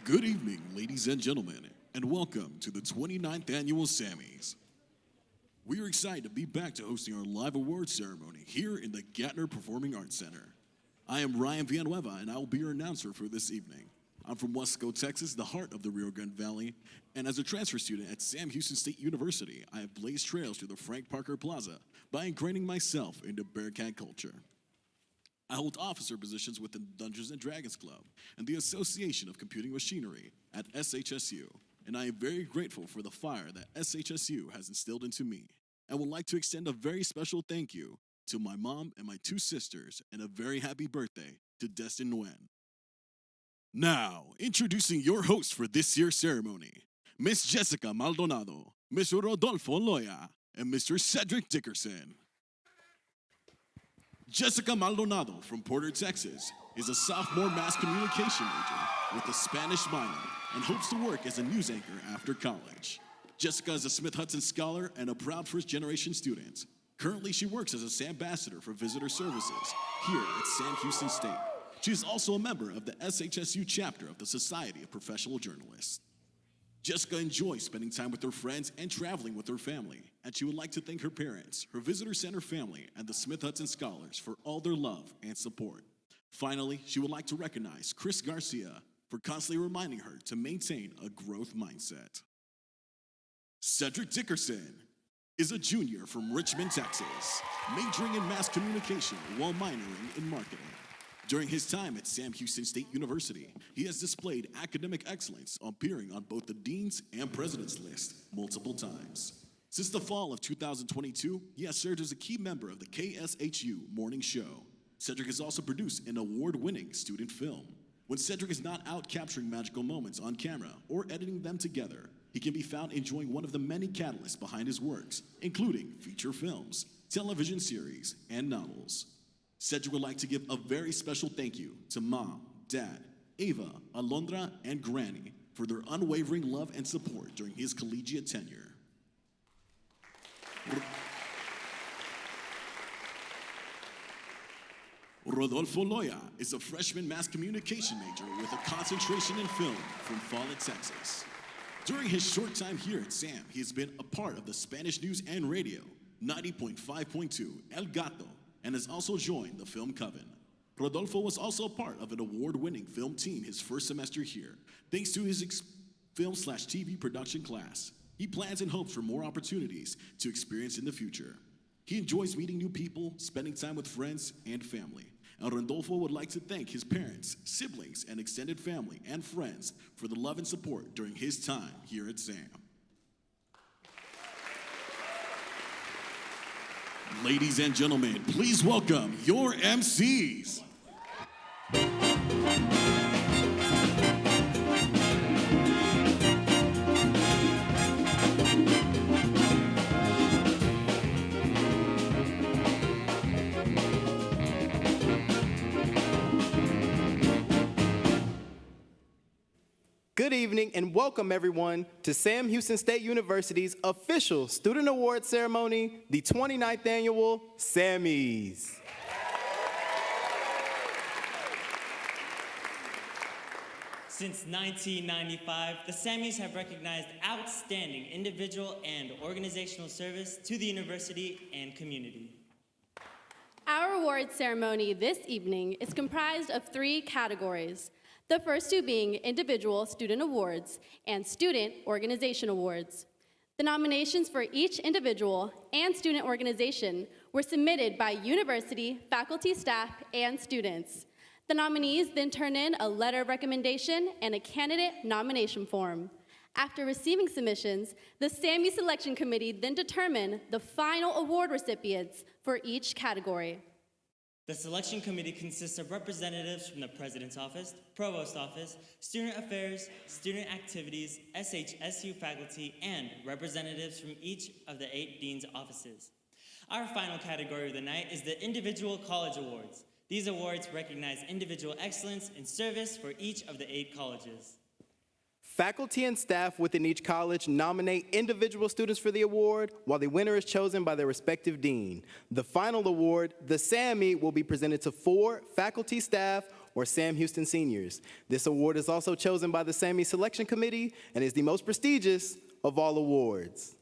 Good evening, ladies and gentlemen, and welcome to the 29th Annual Sammys. We are excited to be back to hosting our live awards ceremony here in the Gatner Performing Arts Center. I am Ryan Villanueva, and I will be your announcer for this evening. I'm from Wesco, Texas, the heart of the Rio Grande Valley, and as a transfer student at Sam Houston State University, I have blazed trails through the Frank Parker Plaza by ingraining myself into Bearcat culture. I hold officer positions within Dungeons and Dragons Club and the Association of Computing Machinery at SHSU, and I am very grateful for the fire that SHSU has instilled into me. I would like to extend a very special thank you to my mom and my two sisters, and a very happy birthday to Destin Nguyen. Now, introducing your host for this year's ceremony, Miss Jessica Maldonado, Mr. Rodolfo Loya, and Mr. Cedric Dickerson. Jessica Maldonado from Porter, Texas, is a sophomore mass communication major with a Spanish minor and hopes to work as a news anchor after college. Jessica is a Smith-Hudson scholar and a proud first-generation student. Currently, she works as a SAM ambassador for visitor services here at Sam Houston State. She is also a member of the SHSU chapter of the Society of Professional Journalists. Jessica enjoys spending time with her friends and traveling with her family, and she would like to thank her parents, her visitor center family, and the Smith-Hudson Scholars for all their love and support. Finally, she would like to recognize Chris Garcia for constantly reminding her to maintain a growth mindset. Cedric Dickerson is a junior from Richmond, Texas, majoring in mass communication while minoring in marketing. During his time at Sam Houston State University, he has displayed academic excellence, appearing on both the Dean's and President's list multiple times. Since the fall of 2022, he has served as a key member of the KSHU Morning Show. Cedric has also produced an award-winning student film. When Cedric is not out capturing magical moments on camera or editing them together, he can be found enjoying one of the many catalysts behind his works, including feature films, television series, and novels. Cedric would like to give a very special thank you to Mom, Dad, Ava, Alondra, and Granny for their unwavering love and support during his collegiate tenure. Rodolfo Loya is a freshman mass communication major with a concentration in film from Follett, Texas. During his short time here at SAM, he has been a part of the Spanish News and Radio, 90.5.2 El Gato, and has also joined the Film Coven. Rodolfo was also a part of an award-winning film team his first semester here, thanks to his film/TV production class. He plans and hopes for more opportunities to experience in the future. He enjoys meeting new people, spending time with friends and family. And Rodolfo would like to thank his parents, siblings, and extended family and friends for the love and support during his time here at SAM. Ladies and gentlemen, please welcome your MCs. Good evening and welcome everyone to Sam Houston State University's official Student Award Ceremony, the 29th Annual Sammys. Since 1995, the Sammys have recognized outstanding individual and organizational service to the university and community. Our award ceremony this evening is comprised of 3 categories. The first 2 being individual student awards and student organization awards. The nominations for each individual and student organization were submitted by university, faculty, staff, and students. The nominees then turn in a letter of recommendation and a candidate nomination form. After receiving submissions, the SAMY Selection Committee then determined the final award recipients for each category. The selection committee consists of representatives from the President's Office, Provost Office, Student Affairs, Student Activities, SHSU faculty, and representatives from each of the 8 dean's offices. Our final category of the night is the Individual College Awards. These awards recognize individual excellence in service for each of the 8 colleges. Faculty and staff within each college nominate individual students for the award, while the winner is chosen by their respective dean. The final award, the Sammy, will be presented to 4 faculty, staff, or Sam Houston Seniors. This award is also chosen by the Sammys Selection Committee and is the most prestigious of all awards.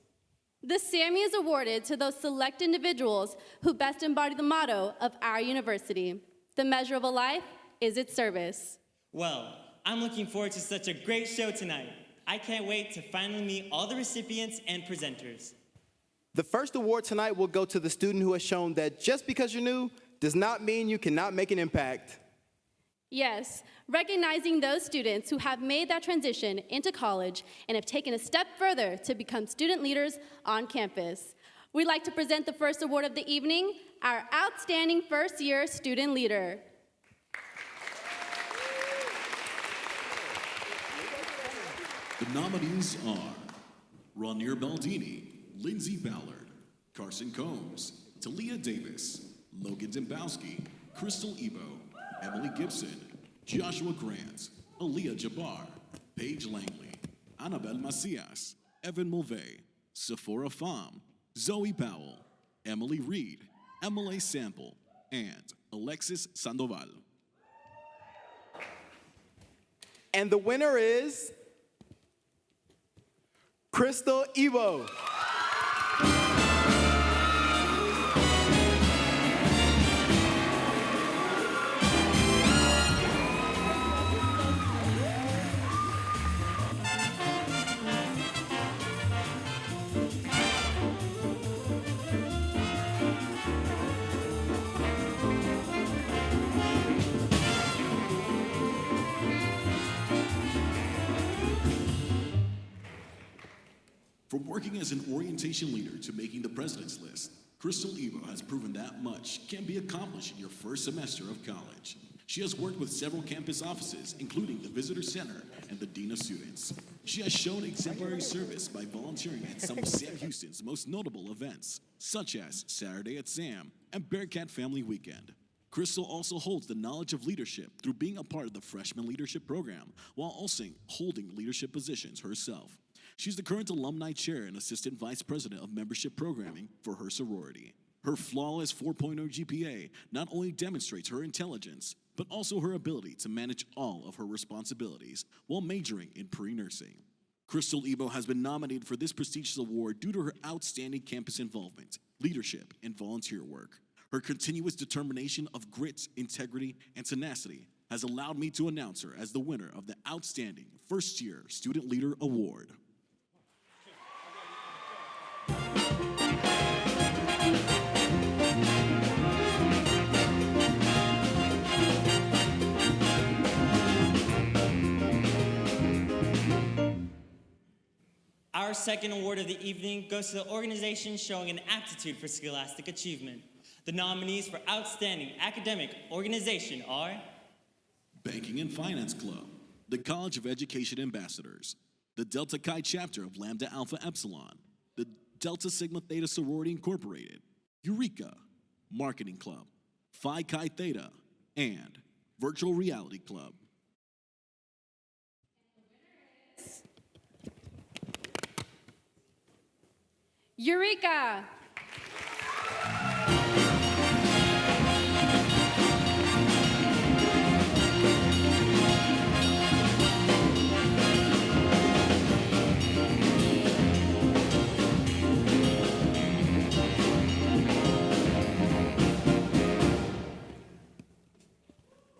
The Sammy is awarded to those select individuals who best embody the motto of our university. The measure of a life is its service. Well, I'm looking forward to such a great show tonight. I can't wait to finally meet all the recipients and presenters. The first award tonight will go to the student who has shown that just because you're new does not mean you cannot make an impact. Yes, recognizing those students who have made that transition into college and have taken a step further to become student leaders on campus. We'd like to present the first award of the evening, our Outstanding First Year Student Leader. The nominees are Ronir Baldini, Lindsay Ballard, Carson Combs, Talia Davis, Logan Dembowski, Crystal Ebo, Emily Gibson, Joshua Grant, Aaliyah Jabbar, Paige Langley, Annabelle Macias, Evan Mulvey, Sephora Pham, Zoe Powell, Emily Reed, Emily Sample, and Alexis Sandoval. And the winner is Crystal Ebo. From working as an orientation leader to making the president's list, Crystal Ebo has proven that much can be accomplished in your first semester of college. She has worked with several campus offices, including the Visitor Center and the Dean of Students. She has shown exemplary service by volunteering at some of Sam Houston's most notable events, such as Saturday at Sam and Bearcat Family Weekend. Crystal also holds the knowledge of leadership through being a part of the freshman leadership program, while also holding leadership positions herself. She's the current alumni chair and assistant vice president of membership programming for her sorority. Her flawless 4.0 GPA not only demonstrates her intelligence, but also her ability to manage all of her responsibilities while majoring in pre-nursing. Crystal Ebo has been nominated for this prestigious award due to her outstanding campus involvement, leadership, and volunteer work. Her continuous determination of grit, integrity, and tenacity has allowed me to announce her as the winner of the Outstanding First Year Student Leader Award. Our second award of the evening goes to the organization showing an aptitude for scholastic achievement. The nominees for Outstanding Academic Organization are Banking and Finance Club, the College of Education Ambassadors, the Delta Chi chapter of Lambda Alpha Epsilon, the Delta Sigma Theta Sorority Incorporated, Eureka, Marketing Club, Phi Chi Theta, and Virtual Reality Club. Eureka!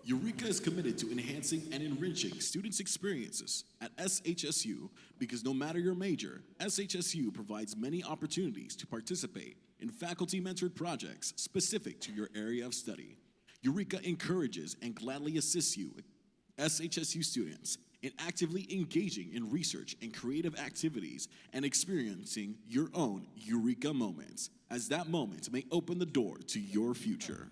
Eureka is committed to enhancing and enriching students' experiences at SHSU because no matter your major, SHSU provides many opportunities to participate in faculty-mentored projects specific to your area of study. Eureka encourages and gladly assists you, SHSU students, in actively engaging in research and creative activities and experiencing your own Eureka moments, as that moment may open the door to your future.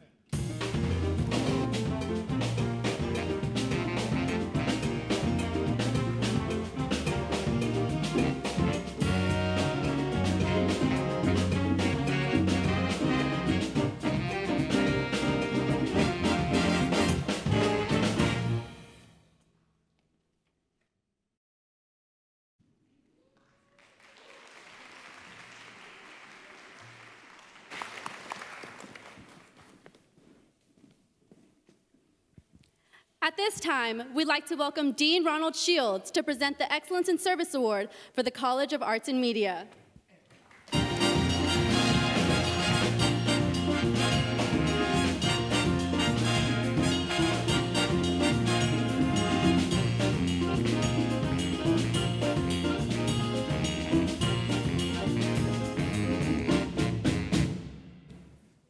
At this time, we'd like to welcome Dean Ronald Shields to present the Excellence in Service Award for the College of Arts and Media.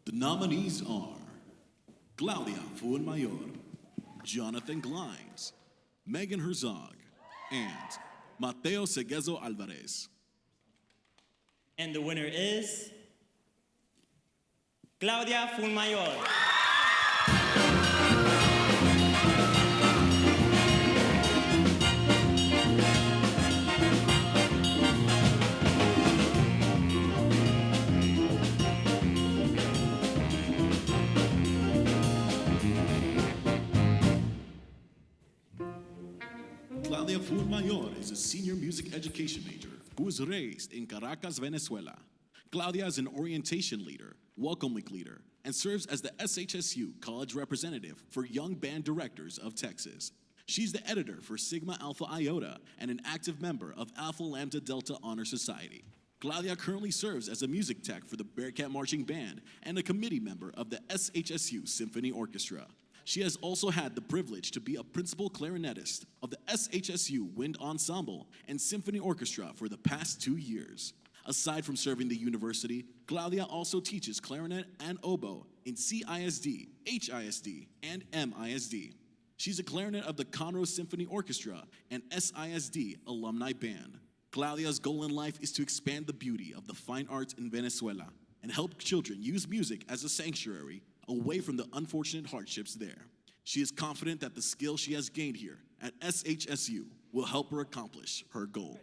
The nominees are Claudia Fuenmayor, Jonathan Glines, Megan Herzog, and Mateo Seguezo Alvarez. And the winner is Claudia Fuenmayor. Claudia Fuenmayor is a senior music education major who was raised in Caracas, Venezuela. Claudia is an orientation leader, welcome week leader, and serves as the SHSU college representative for Young Band Directors of Texas. She's the editor for Sigma Alpha Iota and an active member of Alpha Lambda Delta Honor Society. Claudia currently serves as a music tech for the Bearcat Marching Band and a committee member of the SHSU Symphony Orchestra. She has also had the privilege to be a principal clarinetist of the SHSU Wind Ensemble and Symphony Orchestra for the past 2 years. Aside from serving the university, Claudia also teaches clarinet and oboe in CISD, HISD, and MISD. She's a clarinet of the Conroe Symphony Orchestra and SISD Alumni Band. Claudia's goal in life is to expand the beauty of the fine arts in Venezuela and help children use music as a sanctuary away from the unfortunate hardships there. She is confident that the skills she has gained here at SHSU will help her accomplish her goal.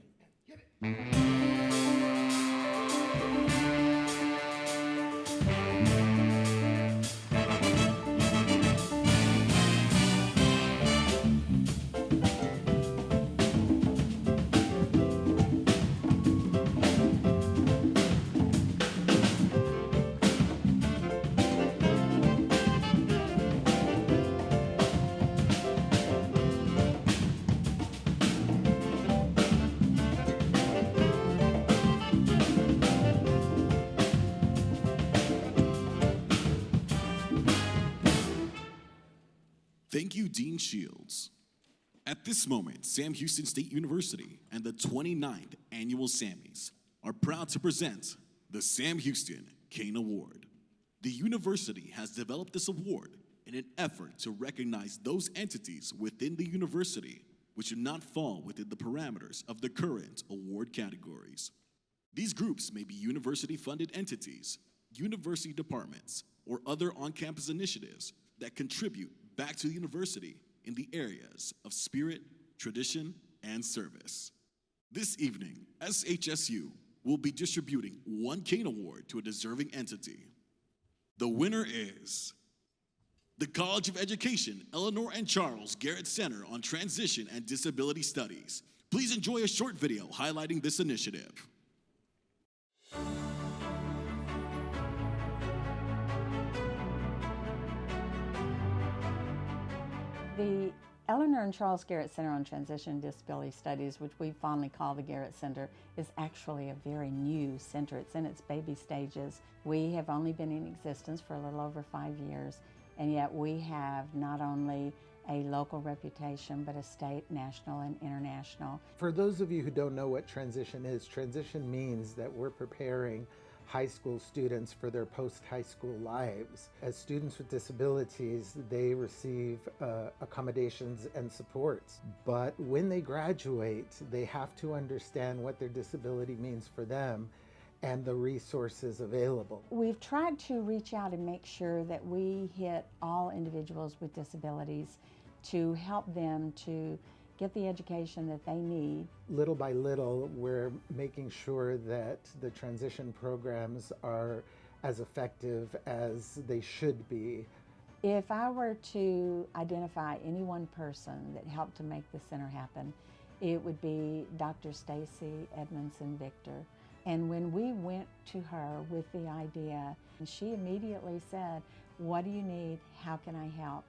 Thank you, Dean Shields. At this moment, Sam Houston State University and the 29th Annual Sammys are proud to present the Sam Houston Kane Award. The university has developed this award in an effort to recognize those entities within the university which do not fall within the parameters of the current award categories. These groups may be university-funded entities, university departments, or other on-campus initiatives that contribute back to the university in the areas of spirit, tradition, and service. This evening, SHSU will be distributing one Kane Award to a deserving entity. The winner is the College of Education Eleanor and Charles Garrett Center on Transition and Disability Studies. Please enjoy a short video highlighting this initiative. The Eleanor and Charles Garrett Center on Transition and Disability Studies, which we fondly call the Garrett Center, is actually a very new center. It's in its baby stages. We have only been in existence for a little over 5 years, and yet we have not only a local reputation, but a state, national, and international. For those of you who don't know what transition is, transition means that we're preparing high school students for their post-high school lives. As students with disabilities, they receive accommodations and supports. But when they graduate, they have to understand what their disability means for them and the resources available. We've tried to reach out and make sure that we hit all individuals with disabilities to help them to get the education that they need. Little by little, we're making sure that the transition programs are as effective as they should be. If I were to identify any one person that helped to make the center happen, it would be Dr. Stacy Edmondson Victor. And when we went to her with the idea, she immediately said, "What do you need? How can I help?"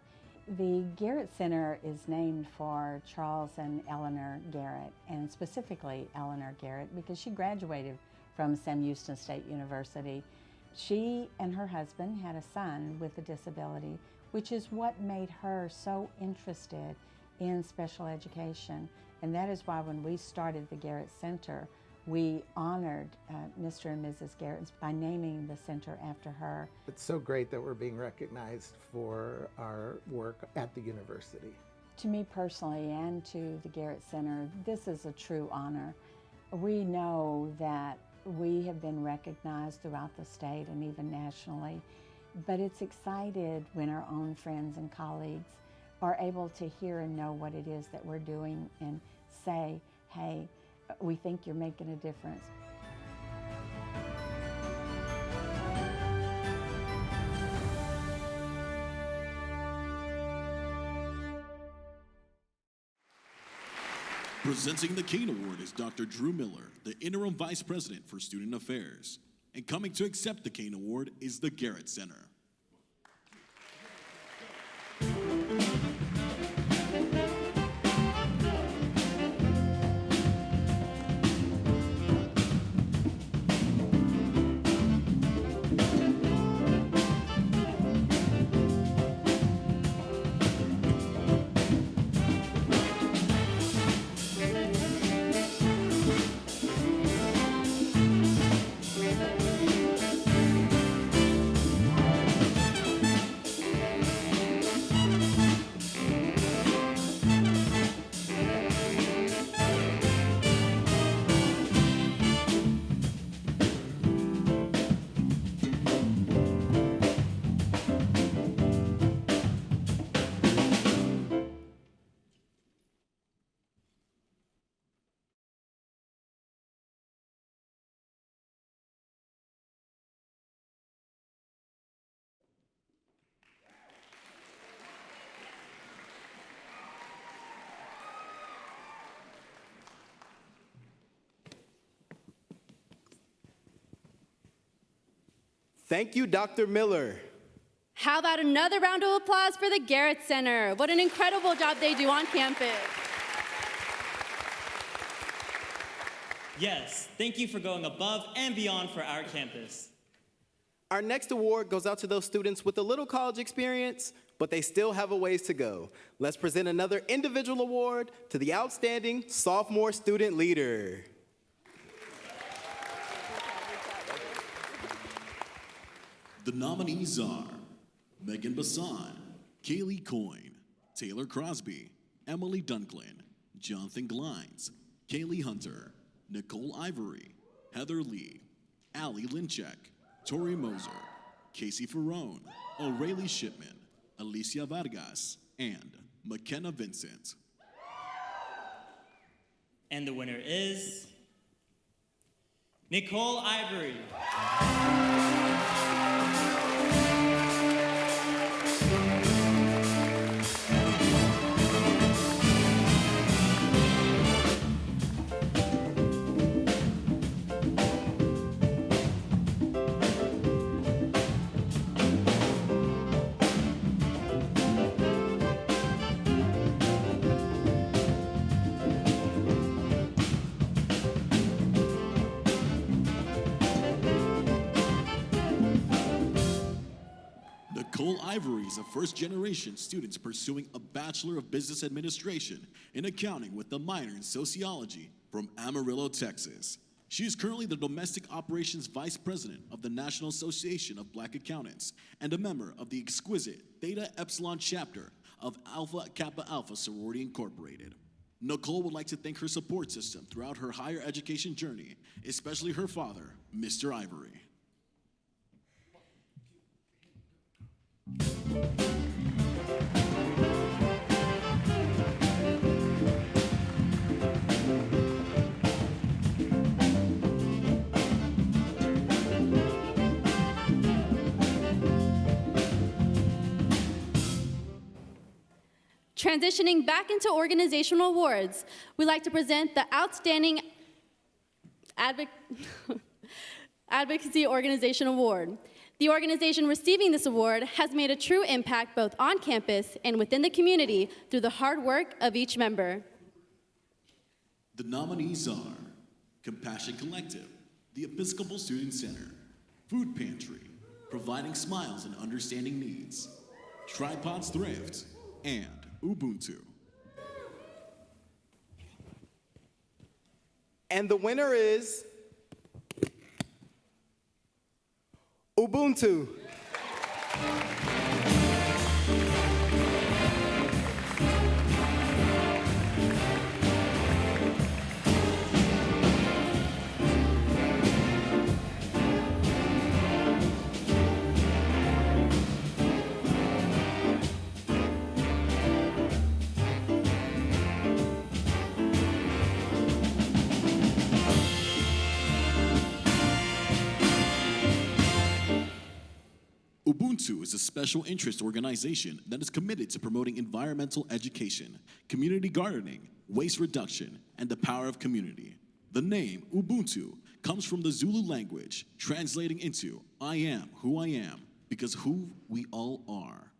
The Garrett Center is named for Charles and Eleanor Garrett, and specifically Eleanor Garrett because she graduated from Sam Houston State University. She and her husband had a son with a disability, which is what made her so interested in special education. And that is why when we started the Garrett Center, we honored Mr. and Mrs. Garrett by naming the center after her. It's so great that we're being recognized for our work at the university. To me personally and to the Garrett Center, this is a true honor. We know that we have been recognized throughout the state and even nationally, but it's excited when our own friends and colleagues are able to hear and know what it is that we're doing and say, hey, we think you're making a difference. Presenting the Kane Award is Dr. Drew Miller, the Interim Vice President for Student Affairs. And coming to accept the Kane Award is the Garrett Center. Thank you, Dr. Miller. How about another round of applause for the Garrett Center? What an incredible job they do on campus. Yes, thank you for going above and beyond for our campus. Our next award goes out to those students with a little college experience, but they still have a ways to go. Let's present another individual award to the outstanding sophomore student leader. The nominees are Megan Bassan, Kaylee Coyne, Taylor Crosby, Emily Dunklin, Jonathan Glines, Kaylee Hunter, Nicole Ivory, Heather Lee, Allie Linchek, Tori Moser, Casey Ferrone, O'Reilly Shipman, Alicia Vargas, and McKenna Vincent. And the winner is Nicole Ivory. Nicole Ivory is a first-generation student pursuing a Bachelor of Business Administration in accounting with a minor in sociology from Amarillo, Texas. She is currently the Domestic Operations Vice President of the National Association of Black Accountants and a member of the exquisite Theta Epsilon chapter of Alpha Kappa Alpha Sorority Incorporated. Nicole would like to thank her support system throughout her higher education journey, especially her father, Mr. Ivory. Transitioning back into organizational awards, we'd like to present the Outstanding Advocacy Organization Award. The organization receiving this award has made a true impact both on campus and within the community through the hard work of each member. The nominees are Compassion Collective, the Episcopal Student Center, Food Pantry, Providing Smiles and Understanding Needs, Tripods Thrift, and Ubuntu. And the winner is Ubuntu. Ubuntu is a special interest organization that is committed to promoting environmental education, community gardening, waste reduction, and the power of community. The name Ubuntu comes from the Zulu language, translating into I am who I am, because who we all are.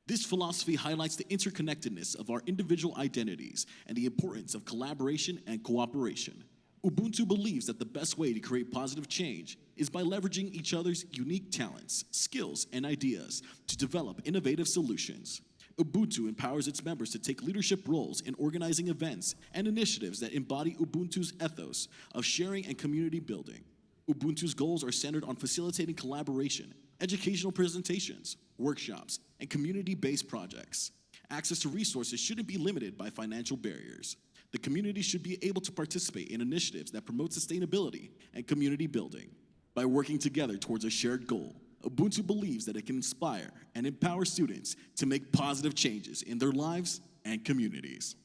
This philosophy highlights the interconnectedness of our individual identities and the importance of collaboration and cooperation. Ubuntu believes that the best way to create positive change is by leveraging each other's unique talents, skills, and ideas to develop innovative solutions. Ubuntu empowers its members to take leadership roles in organizing events and initiatives that embody Ubuntu's ethos of sharing and community building. Ubuntu's goals are centered on facilitating collaboration, educational presentations, workshops, and community-based projects. Access to resources shouldn't be limited by financial barriers. The community should be able to participate in initiatives that promote sustainability and community building. By working together towards a shared goal, Ubuntu believes that it can inspire and empower students to make positive changes in their lives and communities.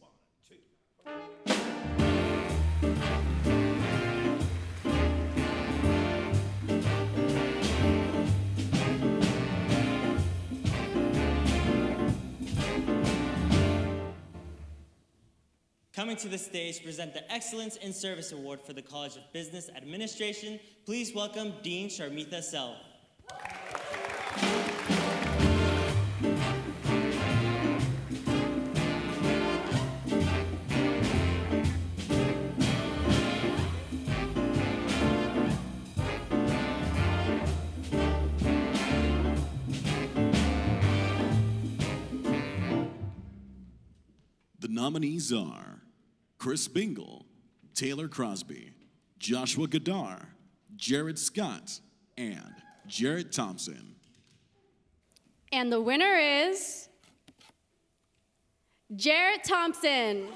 Coming to the stage to present the Excellence in Service Award for the College of Business Administration, please welcome Dean Sharmitha Self. The nominees are Chris Bingle, Taylor Crosby, Joshua Gadar, Jared Scott, and Jarrett Thompson. And the winner is Jarrett Thompson.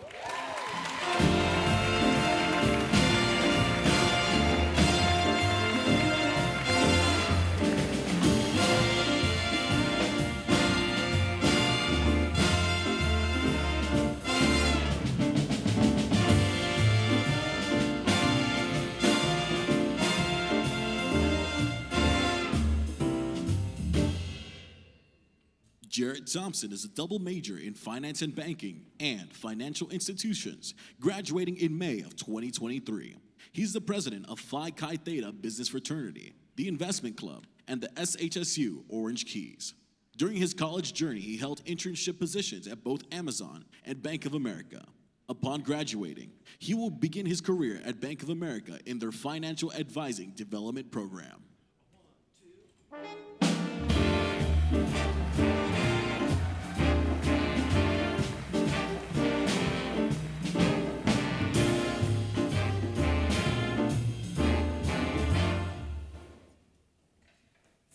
Jarrett Thompson is a double major in finance and banking and financial institutions, graduating in May of 2023. He's the president of Phi Chi Theta Business Fraternity, the Investment Club, and the SHSU Orange Keys. During his college journey, he held internship positions at both Amazon and Bank of America. Upon graduating, he will begin his career at Bank of America in their Financial Advising Development Program.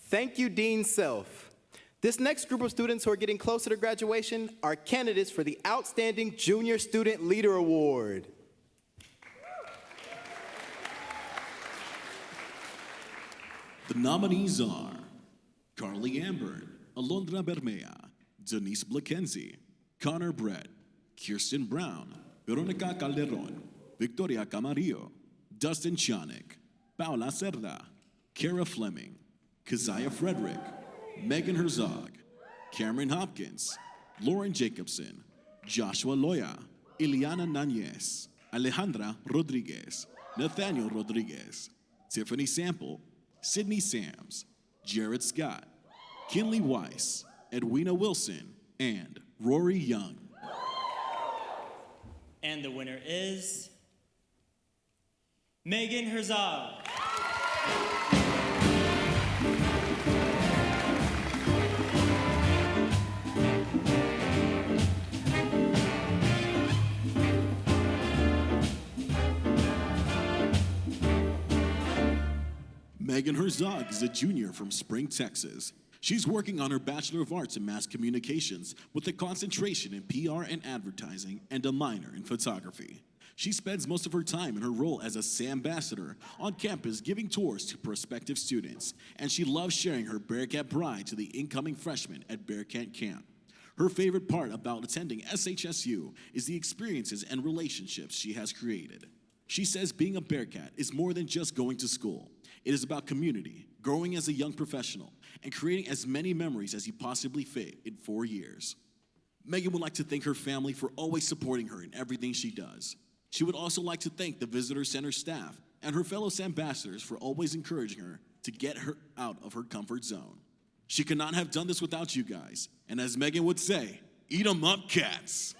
Thank you, Dean Self. This next group of students who are getting closer to graduation are candidates for the Outstanding Junior Student Leader Award. The nominees are Carly Ambert, Alondra Bermea, Denise Blakenzie, Connor Brett, Kirsten Brown, Veronica Calderon, Victoria Camarillo, Dustin Chanik, Paula Cerda, Kara Fleming, Keziah Frederick, Megan Herzog, Cameron Hopkins, Lauren Jacobson, Joshua Loya, Ileana Nanez, Alejandra Rodriguez, Nathaniel Rodriguez, Tiffany Sample, Sydney Sams, Jared Scott, Kinley Weiss, Edwina Wilson, and Rory Young. And the winner is Megan Herzog. Megan Herzog is a junior from Spring, Texas. She's working on her Bachelor of Arts in Mass Communications with a concentration in PR and advertising and a minor in photography. She spends most of her time in her role as a SAM ambassador on campus giving tours to prospective students, and she loves sharing her Bearcat pride to the incoming freshmen at Bearcat Camp. Her favorite part about attending SHSU is the experiences and relationships she has created. She says being a Bearcat is more than just going to school. It is about community, growing as a young professional, and creating as many memories as you possibly fit in 4 years. Megan would like to thank her family for always supporting her in everything she does. She would also like to thank the Visitor Center staff and her fellow ambassadors for always encouraging her to get her out of her comfort zone. She could not have done this without you guys, and as Megan would say, eat 'em up, cats.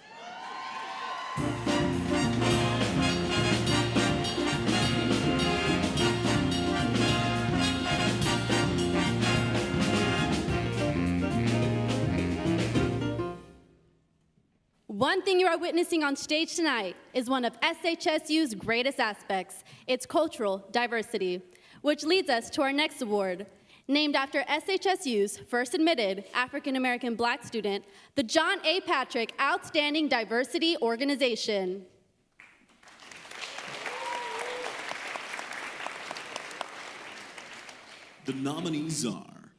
One thing you are witnessing on stage tonight is one of SHSU's greatest aspects, its cultural diversity, which leads us to our next award. Named after SHSU's first admitted African-American Black student, the John A. Patrick Outstanding Diversity Organization. The nominees are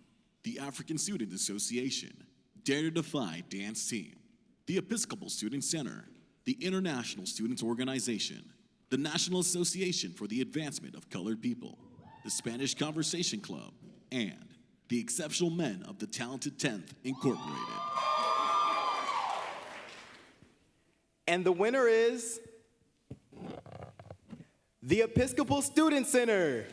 the African Student Association, Dare to Defy Dance Team, the Episcopal Student Center, the International Students Organization, the National Association for the Advancement of Colored People, the Spanish Conversation Club, and the Exceptional Men of the Talented 10th Incorporated. And the winner is the Episcopal Student Center.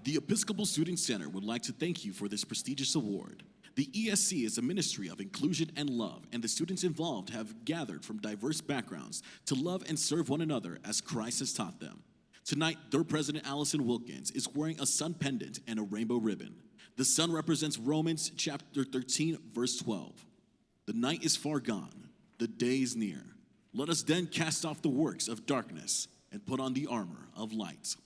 The Episcopal Student Center would like to thank you for this prestigious award. The ESC is a ministry of inclusion and love, and the students involved have gathered from diverse backgrounds to love and serve one another as Christ has taught them. Tonight, their president, Allison Wilkins, is wearing a sun pendant and a rainbow ribbon. The sun represents Romans chapter 13, verse 12. The night is far gone, the day is near. Let us then cast off the works of darkness and put on the armor of light.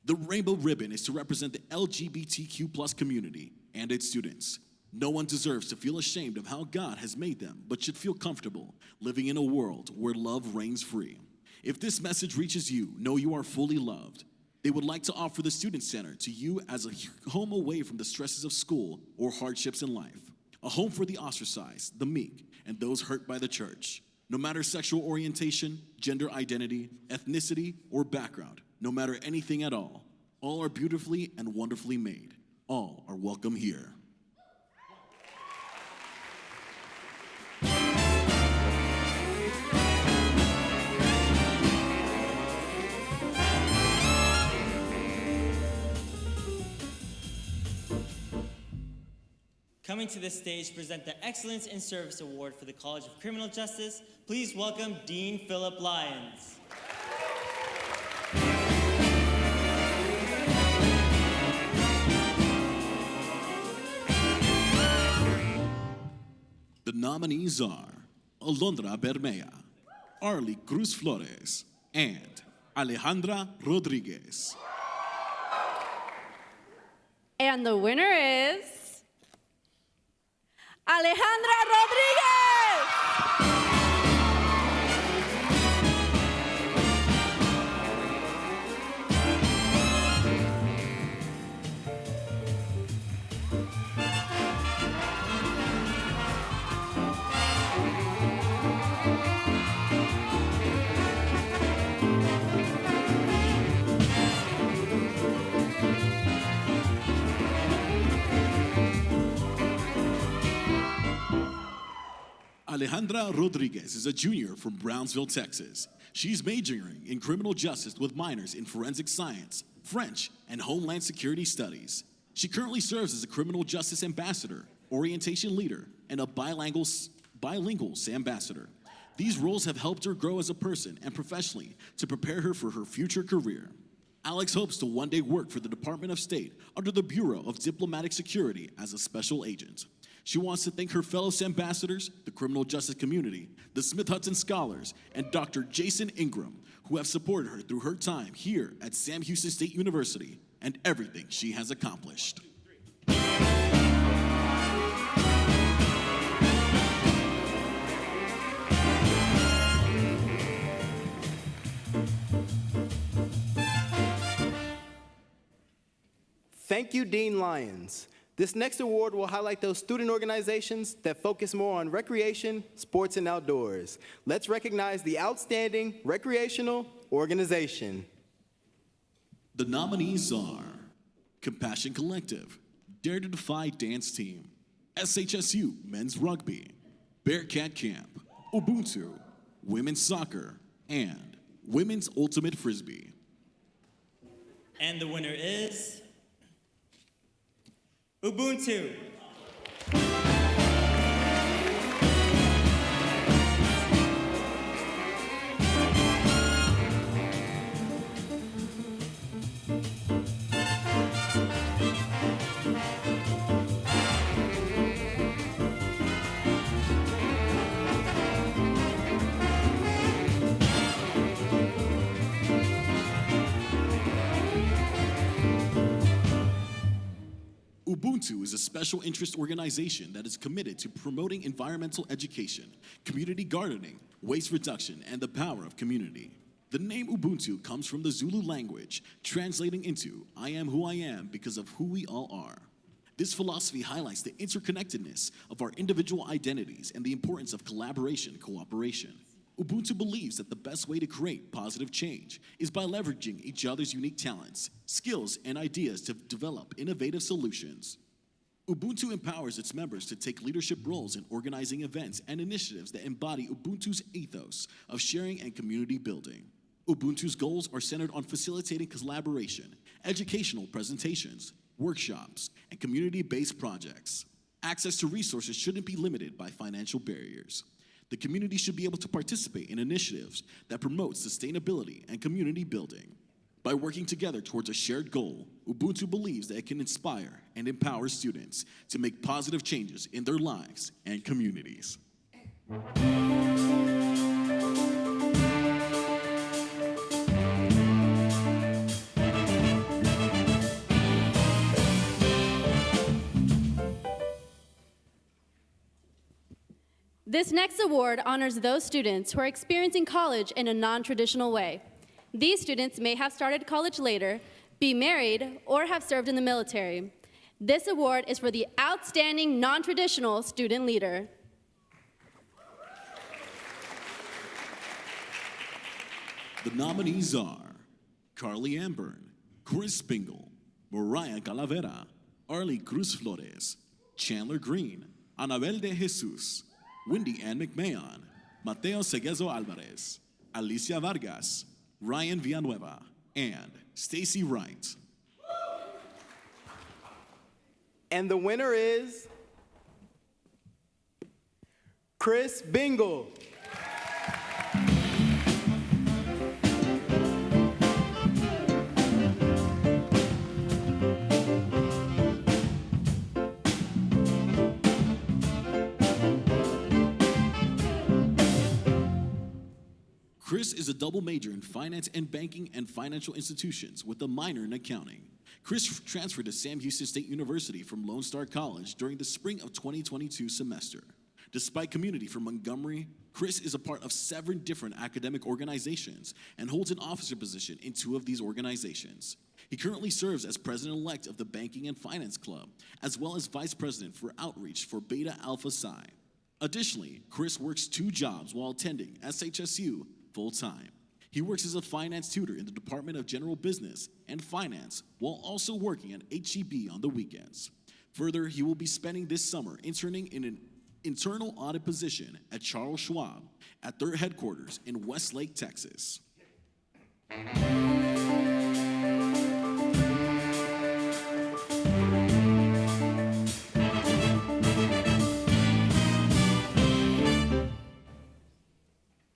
The rainbow ribbon is to represent the LGBTQ+ community and its students. No one deserves to feel ashamed of how God has made them, but should feel comfortable living in a world where love reigns free. If this message reaches you, know you are fully loved. They would like to offer the Student Center to you as a home away from the stresses of school or hardships in life. A home for the ostracized, the meek, and those hurt by the church. No matter sexual orientation, gender identity, ethnicity, or background, no matter anything at all are beautifully and wonderfully made. All are welcome here. Coming to this stage to present the Excellence in Service Award for the College of Criminal Justice, please welcome Dean Philip Lyons. The nominees are Alondra Bermea, Arlie Cruz Flores, and Alejandra Rodriguez. And the winner is Alejandra Rodriguez! Alejandra Rodriguez is a junior from Brownsville, Texas. She's majoring in criminal justice with minors in forensic science, French, and Homeland Security Studies. She currently serves as a criminal justice ambassador, orientation leader, and a bilingual ambassador. These roles have helped her grow as a person and professionally to prepare her for her future career. Alex hopes to one day work for the Department of State under the Bureau of Diplomatic Security as a special agent. She wants to thank her fellow ambassadors, the criminal justice community, the Smith-Hudson Scholars, and Dr. Jason Ingram, who have supported her through her time here at Sam Houston State University and everything she has accomplished. Thank you, Dean Lyons. This next award will highlight those student organizations that focus more on recreation, sports, and outdoors. Let's recognize the outstanding recreational organization. The nominees are Compassion Collective, Dare to Defy Dance Team, SHSU Men's Rugby, Bearcat Camp, Ubuntu, Women's Soccer, and Women's Ultimate Frisbee. And the winner is Ubuntu. Ubuntu is a special interest organization that is committed to promoting environmental education, community gardening, waste reduction, and the power of community. The name Ubuntu comes from the Zulu language, translating into, I am who I am because of who we all are. This philosophy highlights the interconnectedness of our individual identities and the importance of collaboration and cooperation. Ubuntu believes that the best way to create positive change is by leveraging each other's unique talents, skills, and ideas to develop innovative solutions. Ubuntu empowers its members to take leadership roles in organizing events and initiatives that embody Ubuntu's ethos of sharing and community building. Ubuntu's goals are centered on facilitating collaboration, educational presentations, workshops, and community-based projects. Access to resources shouldn't be limited by financial barriers. The community should be able to participate in initiatives that promote sustainability and community building. By working together towards a shared goal, Ubuntu believes that it can inspire and empower students to make positive changes in their lives and communities. This next award honors those students who are experiencing college in a non-traditional way. These students may have started college later, be married, or have served in the military. This award is for the Outstanding Non-Traditional Student Leader. The nominees are Carly Amburn, Chris Bingle, Mariah Calavera, Arlie Cruz Flores, Chandler Green, Anabel de Jesus, Wendy Ann McMahon, Mateo Seguezo Alvarez, Alicia Vargas, Ryan Villanueva, and Stacy Wright. And the winner is Chris Bingle. Chris is a double major in finance and banking and financial institutions with a minor in accounting. Chris transferred to Sam Houston State University from Lone Star College during the spring of 2022 semester. Despite community from Montgomery, Chris is a part of 7 different academic organizations and holds an officer position in 2 of these organizations. He currently serves as president-elect of the Banking and Finance Club, as well as vice president for outreach for Beta Alpha Psi. Additionally, Chris works 2 jobs while attending SHSU full-time. He works as a finance tutor in the Department of General Business and Finance while also working at HEB on the weekends. Further, he will be spending this summer interning in an internal audit position at Charles Schwab at their headquarters in Westlake, Texas.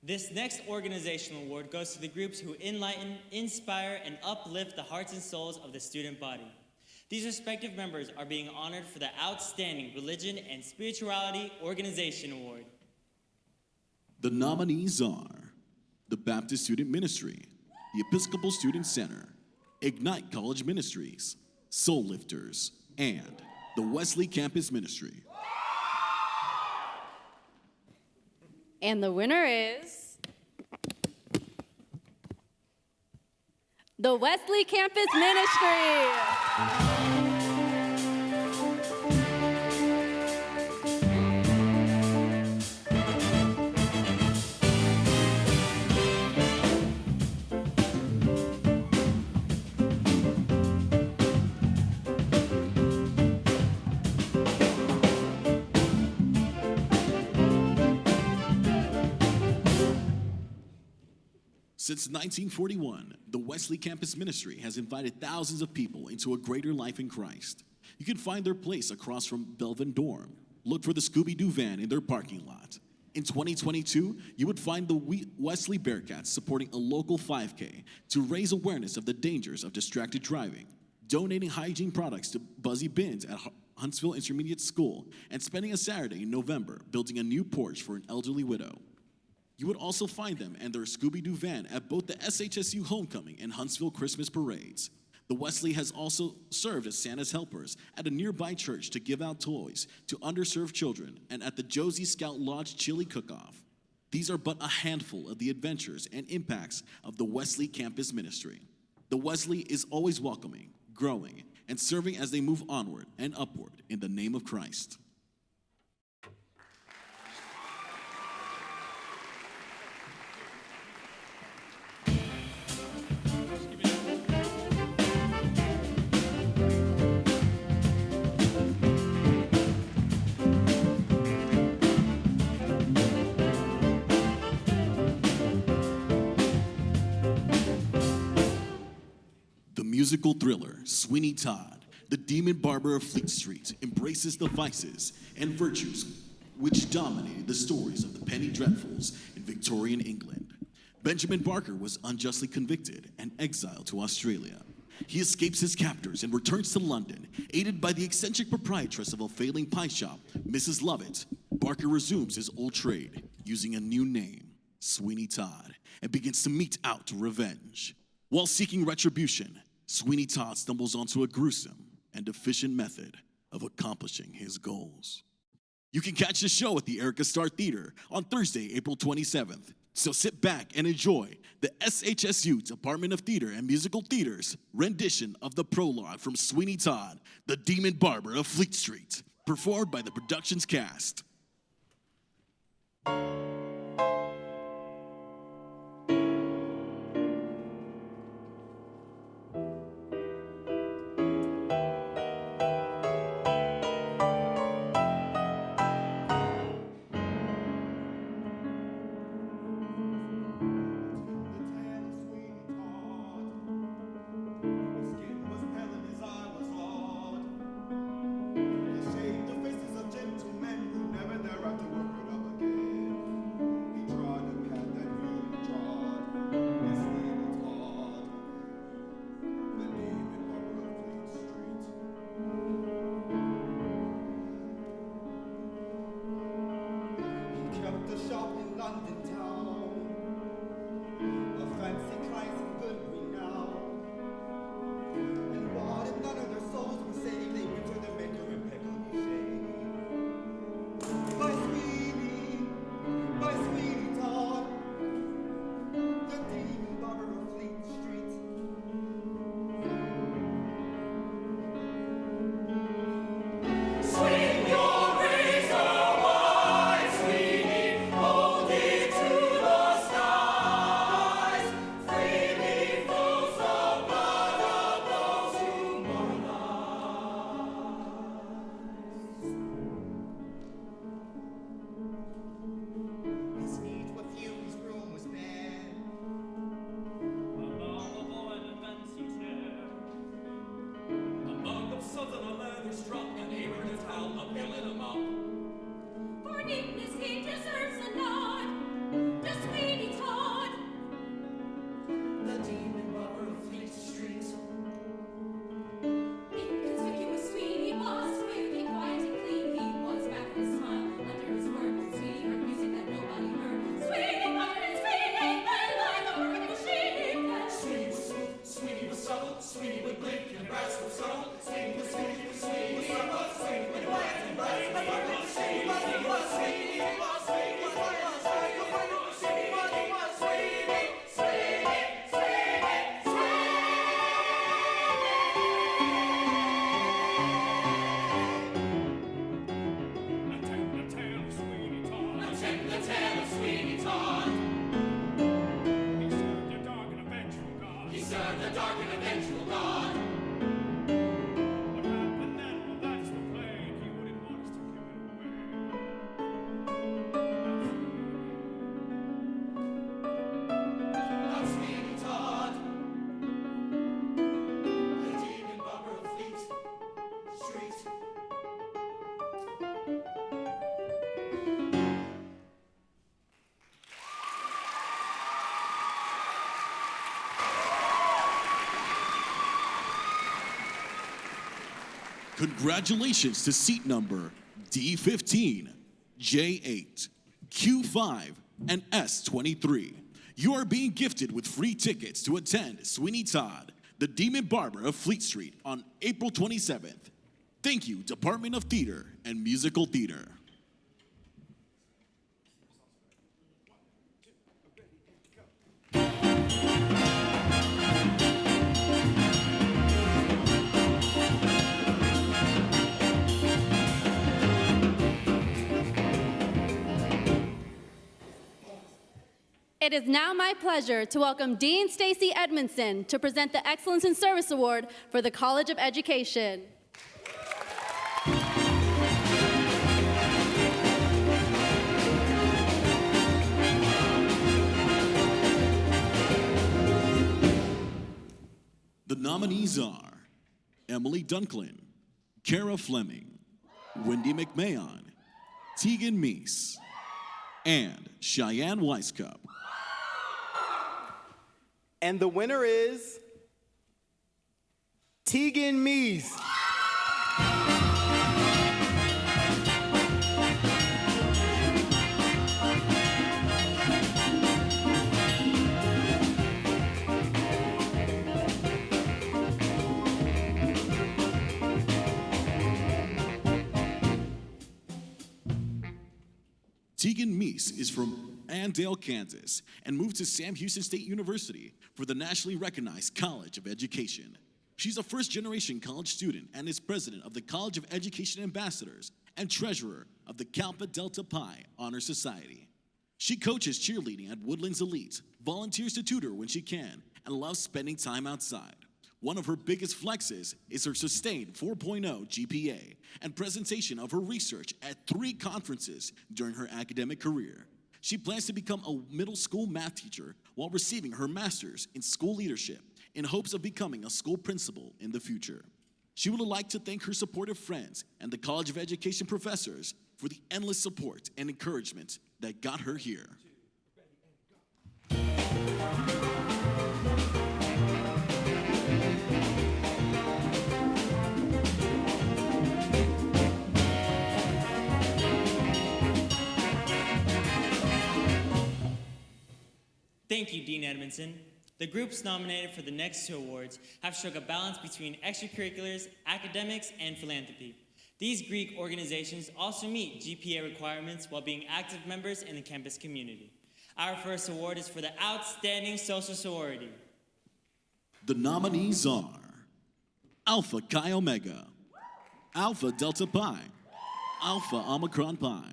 This next organizational award goes to the groups who enlighten, inspire, and uplift the hearts and souls of the student body. These respective members are being honored for the Outstanding Religion and Spirituality Organization Award. The nominees are the Baptist Student Ministry, the Episcopal Student Center, Ignite College Ministries, Soul Lifters, and the Wesley Campus Ministry. And the winner is the Wesley Campus Ministry. Since 1941, the Wesley Campus Ministry has invited thousands of people into a greater life in Christ. You can find their place across from Belvin Dorm. Look for the Scooby-Doo van in their parking lot. In 2022, you would find the Wesley Bearcats supporting a local 5K to raise awareness of the dangers of distracted driving, donating hygiene products to Buzzy Bins at Huntsville Intermediate School, and spending a Saturday in November building a new porch for an elderly widow. You would also find them and their Scooby-Doo van at both the SHSU Homecoming and Huntsville Christmas parades. The Wesley has also served as Santa's helpers at a nearby church to give out toys to underserved children and at the Josie Scout Lodge Chili Cook-Off. These are but a handful of the adventures and impacts of the Wesley Campus Ministry. The Wesley is always welcoming, growing, and serving as they move onward and upward in the name of Christ. The musical thriller, Sweeney Todd, the demon barber of Fleet Street, embraces the vices and virtues which dominated the stories of the Penny Dreadfuls in Victorian England. Benjamin Barker was unjustly convicted and exiled to Australia. He escapes his captors and returns to London, aided by the eccentric proprietress of a failing pie shop, Mrs. Lovett. Barker resumes his old trade, using a new name, Sweeney Todd, and begins to mete out revenge. While seeking retribution, Sweeney Todd stumbles onto a gruesome and efficient method of accomplishing his goals. You can catch the show at the Erica Star Theater on Thursday, April 27th. So sit back and enjoy the SHSU Department of Theater and Musical Theater's rendition of the prologue from Sweeney Todd, the Demon Barber of Fleet Street, performed by the production's cast. The faces of gentlemen who never thereafter were heard of again. was struck, a neighbor to tell of filling him up. For neatness he deserves a nod, to Sweeney Todd. The demon barber of Fleet Street. Inconspicuous Sweeney was, swiftly, quiet and clean. He was back with a smile under his word. Sweeney heard music that nobody heard. Sweeney pumped and Sweeney played like a perfect machine. Sweeney was smooth, Sweeney was subtle, Sweeney would blink and brass was subtle. Sweeney was Sweeney was Sweeney was subtle, Sweeney would blink and brass was subtle. Sweeney was Sweeney was Sweeney was Sweeney was Sweeney was Sweeney was Sweeney, Sweeney, Sweeney, Sweeney. Attend the tale of Sweeney Todd. Attend the tale of Sweeney Todd. He served a dark and vengeful God. He served a dark and vengeful God. What happened then? Well, that's the play, and he wouldn't want us to give it away. That's Sweeney Todd. The demon barber of Fleet Street. Congratulations to seat number D15, J8, Q5, and S23. You are being gifted with free tickets to attend Sweeney Todd, the Demon Barber of Fleet Street on April 27th. Thank you, Department of Theater and Musical Theater. It is now my pleasure to welcome Dean Stacy Edmondson to present the Excellence in Service Award for the College of Education. The nominees are Emily Dunklin, Kara Fleming, Wendy McMahon, Tegan Meese, and Cheyenne Weiskup. And the winner is Tegan Meese. Tegan Meese is from Andale, Kansas, and moved to Sam Houston State University for the nationally recognized College of Education. She's a first-generation college student and is president of the College of Education Ambassadors and treasurer of the Kappa Delta Pi Honor Society. She coaches cheerleading at Woodlands Elite, volunteers to tutor when she can, and loves spending time outside. One of her biggest flexes is her sustained 4.0 GPA and presentation of her research at 3 conferences during her academic career. She plans to become a middle school math teacher while receiving her master's in school leadership in hopes of becoming a school principal in the future. She would like to thank her supportive friends and the College of Education professors for the endless support and encouragement that got her here. Thank you, Dean Edmondson. The groups nominated for the next 2 awards have struck a balance between extracurriculars, academics, and philanthropy. These Greek organizations also meet GPA requirements while being active members in the campus community. Our first award is for the Outstanding Social Sorority. The nominees are Alpha Chi Omega, Alpha Delta Pi, Alpha Omicron Pi,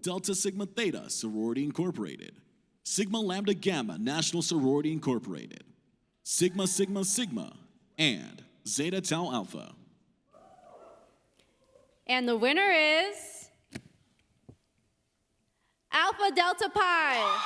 Delta Sigma Theta Sorority Incorporated, Sigma Lambda Gamma National Sorority Incorporated, Sigma Sigma Sigma, and Zeta Tau Alpha. And the winner is Alpha Delta Pi.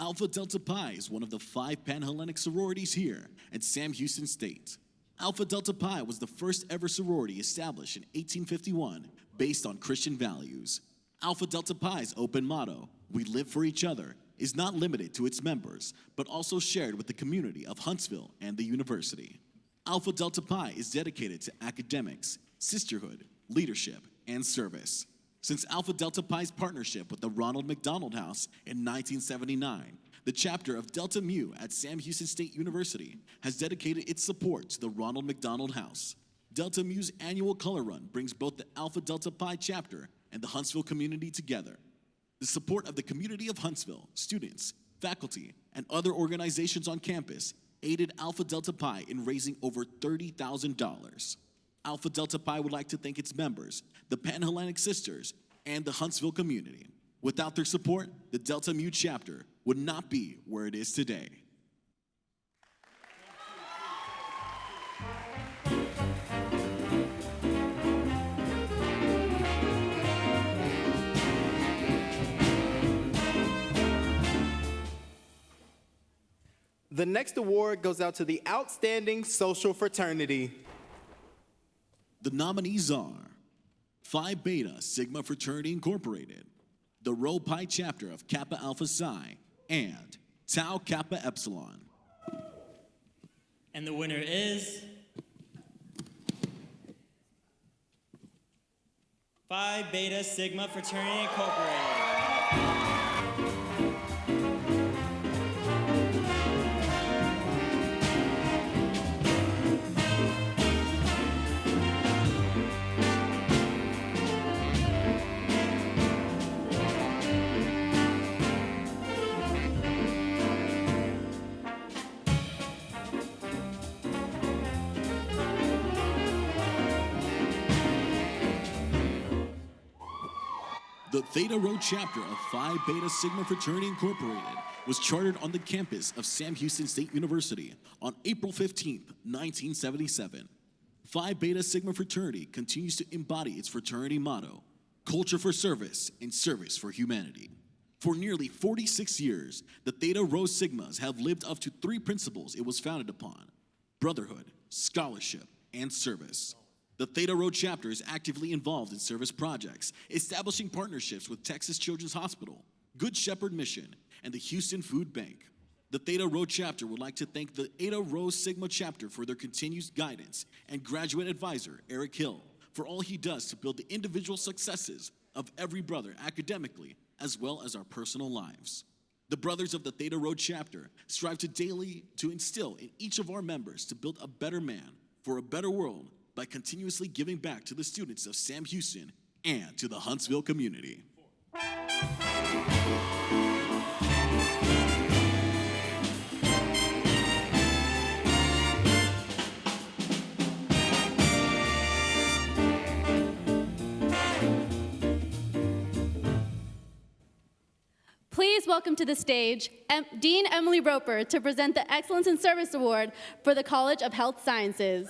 Alpha Delta Pi is one of the 5 Pan-Hellenic sororities here at Sam Houston State. Alpha Delta Pi was the first ever sorority established in 1851 based on Christian values. Alpha Delta Pi's open motto, "We live for each other," is not limited to its members, but also shared with the community of Huntsville and the university. Alpha Delta Pi is dedicated to academics, sisterhood, leadership, and service. Since Alpha Delta Pi's partnership with the Ronald McDonald House in 1979, the chapter of Delta Mu at Sam Houston State University has dedicated its support to the Ronald McDonald House. Delta Mu's annual color run brings both the Alpha Delta Pi chapter and the Huntsville community together. The support of the community of Huntsville, students, faculty, and other organizations on campus aided Alpha Delta Pi in raising over $30,000. Alpha Delta Pi would like to thank its members, the Pan-Hellenic Sisters, and the Huntsville community. Without their support, the Delta Mu chapter would not be where it is today. The next award goes out to the Outstanding Social Fraternity. The nominees are Phi Beta Sigma Fraternity Incorporated, the Rho Pi chapter of Kappa Alpha Psi, and Tau Kappa Epsilon. And the winner is Phi Beta Sigma Fraternity Incorporated. The Theta Rho chapter of Phi Beta Sigma Fraternity Incorporated was chartered on the campus of Sam Houston State University on April 15, 1977. Phi Beta Sigma Fraternity continues to embody its fraternity motto, culture for service and service for humanity. For nearly 46 years, the Theta Rho Sigmas have lived up to 3 principles it was founded upon: brotherhood, scholarship, and service. The Theta Rho chapter is actively involved in service projects, establishing partnerships with Texas Children's Hospital, Good Shepherd Mission, and the Houston Food Bank. The Theta Rho chapter would like to thank the Eta Rho Sigma chapter for their continued guidance and graduate advisor, Eric Hill, for all he does to build the individual successes of every brother academically as well as our personal lives. The brothers of the Theta Rho chapter strive to daily to instill in each of our members to build a better man for a better world by continuously giving back to the students of Sam Houston and to the Huntsville community. Please welcome to the stage Dean Emily Roper to present the Excellence in Service Award for the College of Health Sciences.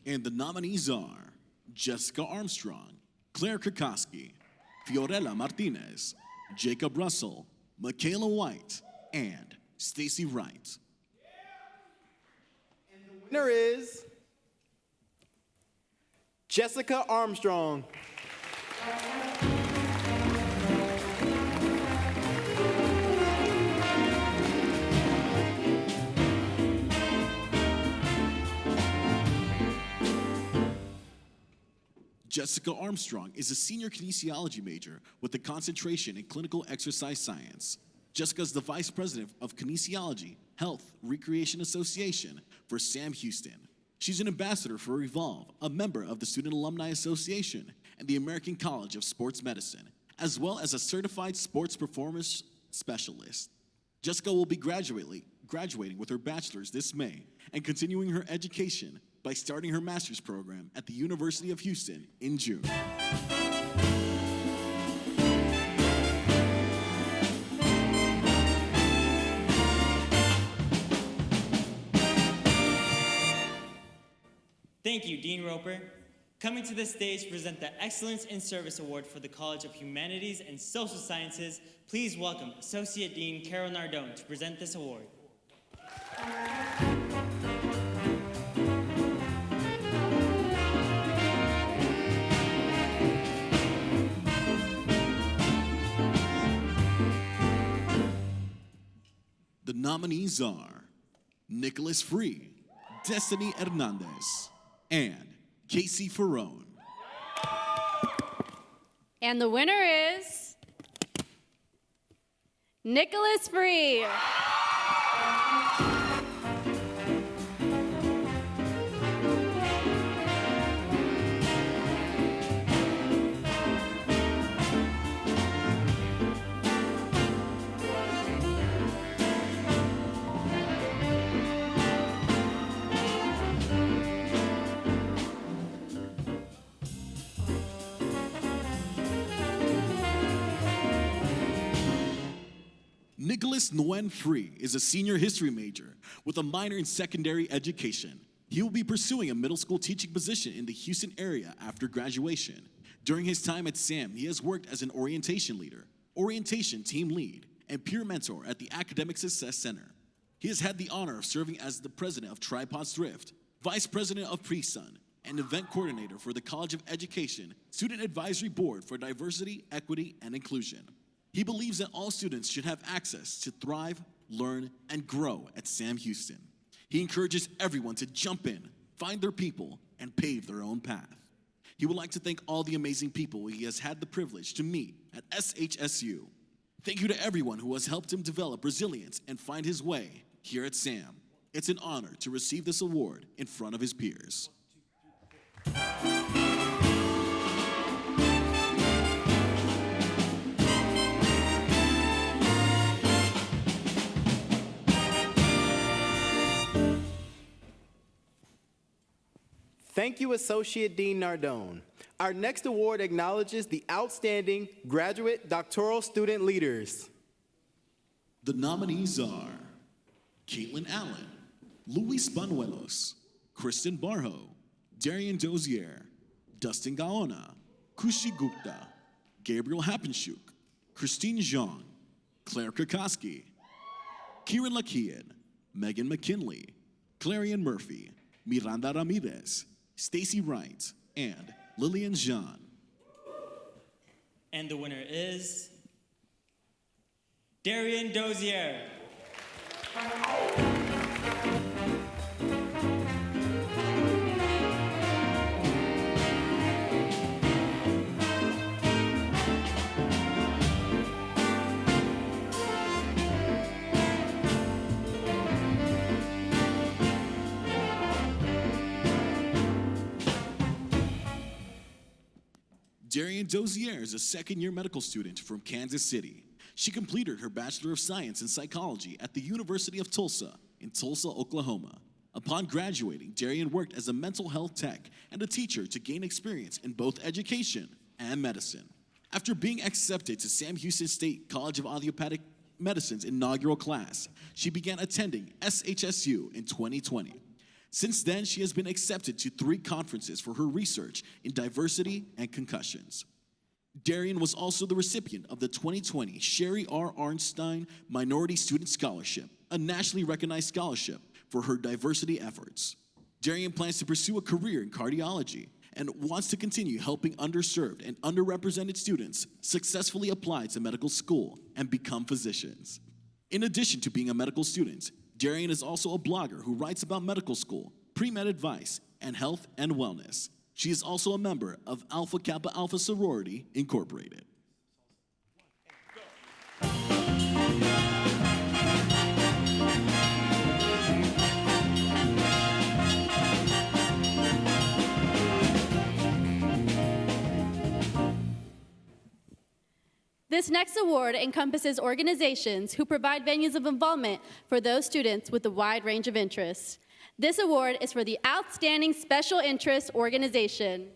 And the nominees are Jessica Armstrong, Claire Kikoski, Fiorella Martinez, Jacob Russell, Michaela White, and Stacy Wright. Winner is Jessica Armstrong. Jessica Armstrong is a senior kinesiology major with a concentration in clinical exercise science. Jessica is the vice president of Kinesiology, Health, Recreation Association for Sam Houston. She's an ambassador for Revolve, a member of the Student Alumni Association and the American College of Sports Medicine, as well as a certified sports performance specialist. Jessica will be graduating with her bachelor's this May and continuing her education by starting her master's program at the University of Houston in June. Thank you, Dean Roper. Coming to the stage to present the Excellence in Service Award for the College of Humanities and Social Sciences, please welcome Associate Dean Carol Nardone to present this award. The nominees are Nicholas Free, Destiny Hernandez, and Casey Ferrone. And the winner is Nicholas Free. Nicholas Nguyen Free is a senior history major with a minor in secondary education. He will be pursuing a middle school teaching position in the Houston area after graduation. During his time at SAM, he has worked as an orientation leader, orientation team lead, and peer mentor at the Academic Success Center. He has had the honor of serving as the president of Tripods Thrift, vice president of Pre-Sun, and event coordinator for the College of Education Student Advisory Board for Diversity, Equity, and Inclusion. He believes that all students should have access to thrive, learn, and grow at Sam Houston. He encourages everyone to jump in, find their people, and pave their own path. He would like to thank all the amazing people he has had the privilege to meet at SHSU. Thank you to everyone who has helped him develop resilience and find his way here at SAM. It's an honor to receive this award in front of his peers. Thank you, Associate Dean Nardone. Our next award acknowledges the outstanding graduate doctoral student leaders. The nominees are Caitlin Allen, Luis Banuelos, Kristen Barho, Darian Dozier, Dustin Gaona, Kushi Gupta, Gabriel Happenschuk, Christine Zhang, Claire Kokoski, Kieran Lakian, Megan McKinley, Clarion Murphy, Miranda Ramirez, Stacy Wright, and Lillian Jean. And the winner is Darian Dozier. Darian Dozier is a second-year medical student from Kansas City. She completed her Bachelor of Science in Psychology at the University of Tulsa in Tulsa, Oklahoma. Upon graduating, Darian worked as a mental health tech and a teacher to gain experience in both education and medicine. After being accepted to Sam Houston State College of Osteopathic Medicine's inaugural class, she began attending SHSU in 2020. Since then, she has been accepted to 3 conferences for her research in diversity and concussions. Darian was also the recipient of the 2020 Sherry R. Arnstein Minority Student Scholarship, a nationally recognized scholarship for her diversity efforts. Darian plans to pursue a career in cardiology and wants to continue helping underserved and underrepresented students successfully apply to medical school and become physicians. In addition to being a medical student, Darian is also a blogger who writes about medical school, pre-med advice, and health and wellness. She is also a member of Alpha Kappa Alpha Sorority Incorporated. This next award encompasses organizations who provide venues of involvement for those students with a wide range of interests. This award is for the Outstanding Special Interest Organization.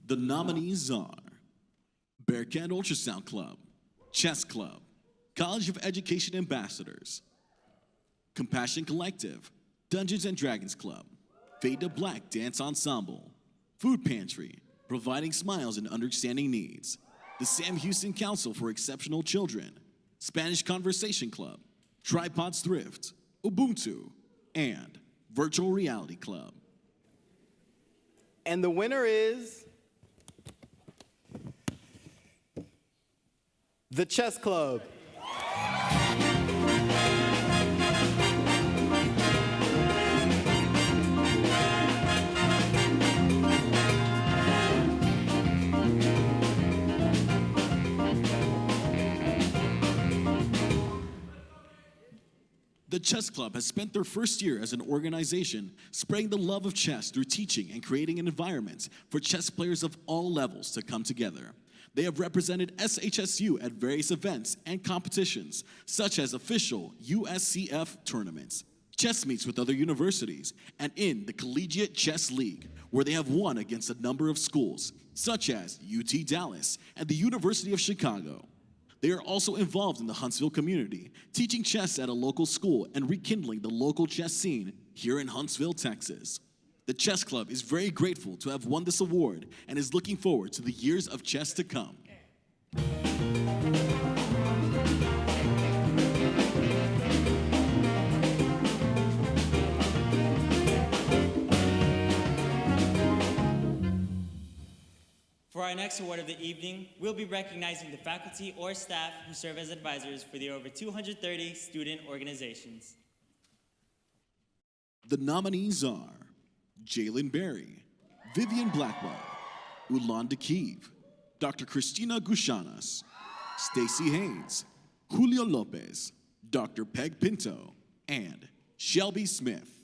The nominees are Bearcat Ultrasound Club, Chess Club, College of Education Ambassadors, Compassion Collective, Dungeons and Dragons Club, Fade to Black Dance Ensemble, Food Pantry, providing smiles and understanding needs, the Sam Houston Council for Exceptional Children, Spanish Conversation Club, Tripods Thrift, Ubuntu, and Virtual Reality Club. And the winner is the Chess Club. The Chess Club has spent their first year as an organization spreading the love of chess through teaching and creating an environment for chess players of all levels to come together. They have represented SHSU at various events and competitions, such as official USCF tournaments, chess meets with other universities, and in the Collegiate Chess League, where they have won against a number of schools, such as UT Dallas and the University of Chicago. They are also involved in the Huntsville community, teaching chess at a local school and rekindling the local chess scene here in Huntsville, Texas. The Chess Club is very grateful to have won this award and is looking forward to the years of chess to come. For our next award of the evening, we'll be recognizing the faculty or staff who serve as advisors for the over 230 student organizations. The nominees are Jalen Berry, Vivian Blackwell, Ulan Dekeev, Dr. Christina Gushanas, Stacy Haynes, Julio Lopez, Dr. Peg Pinto, and Shelby Smith.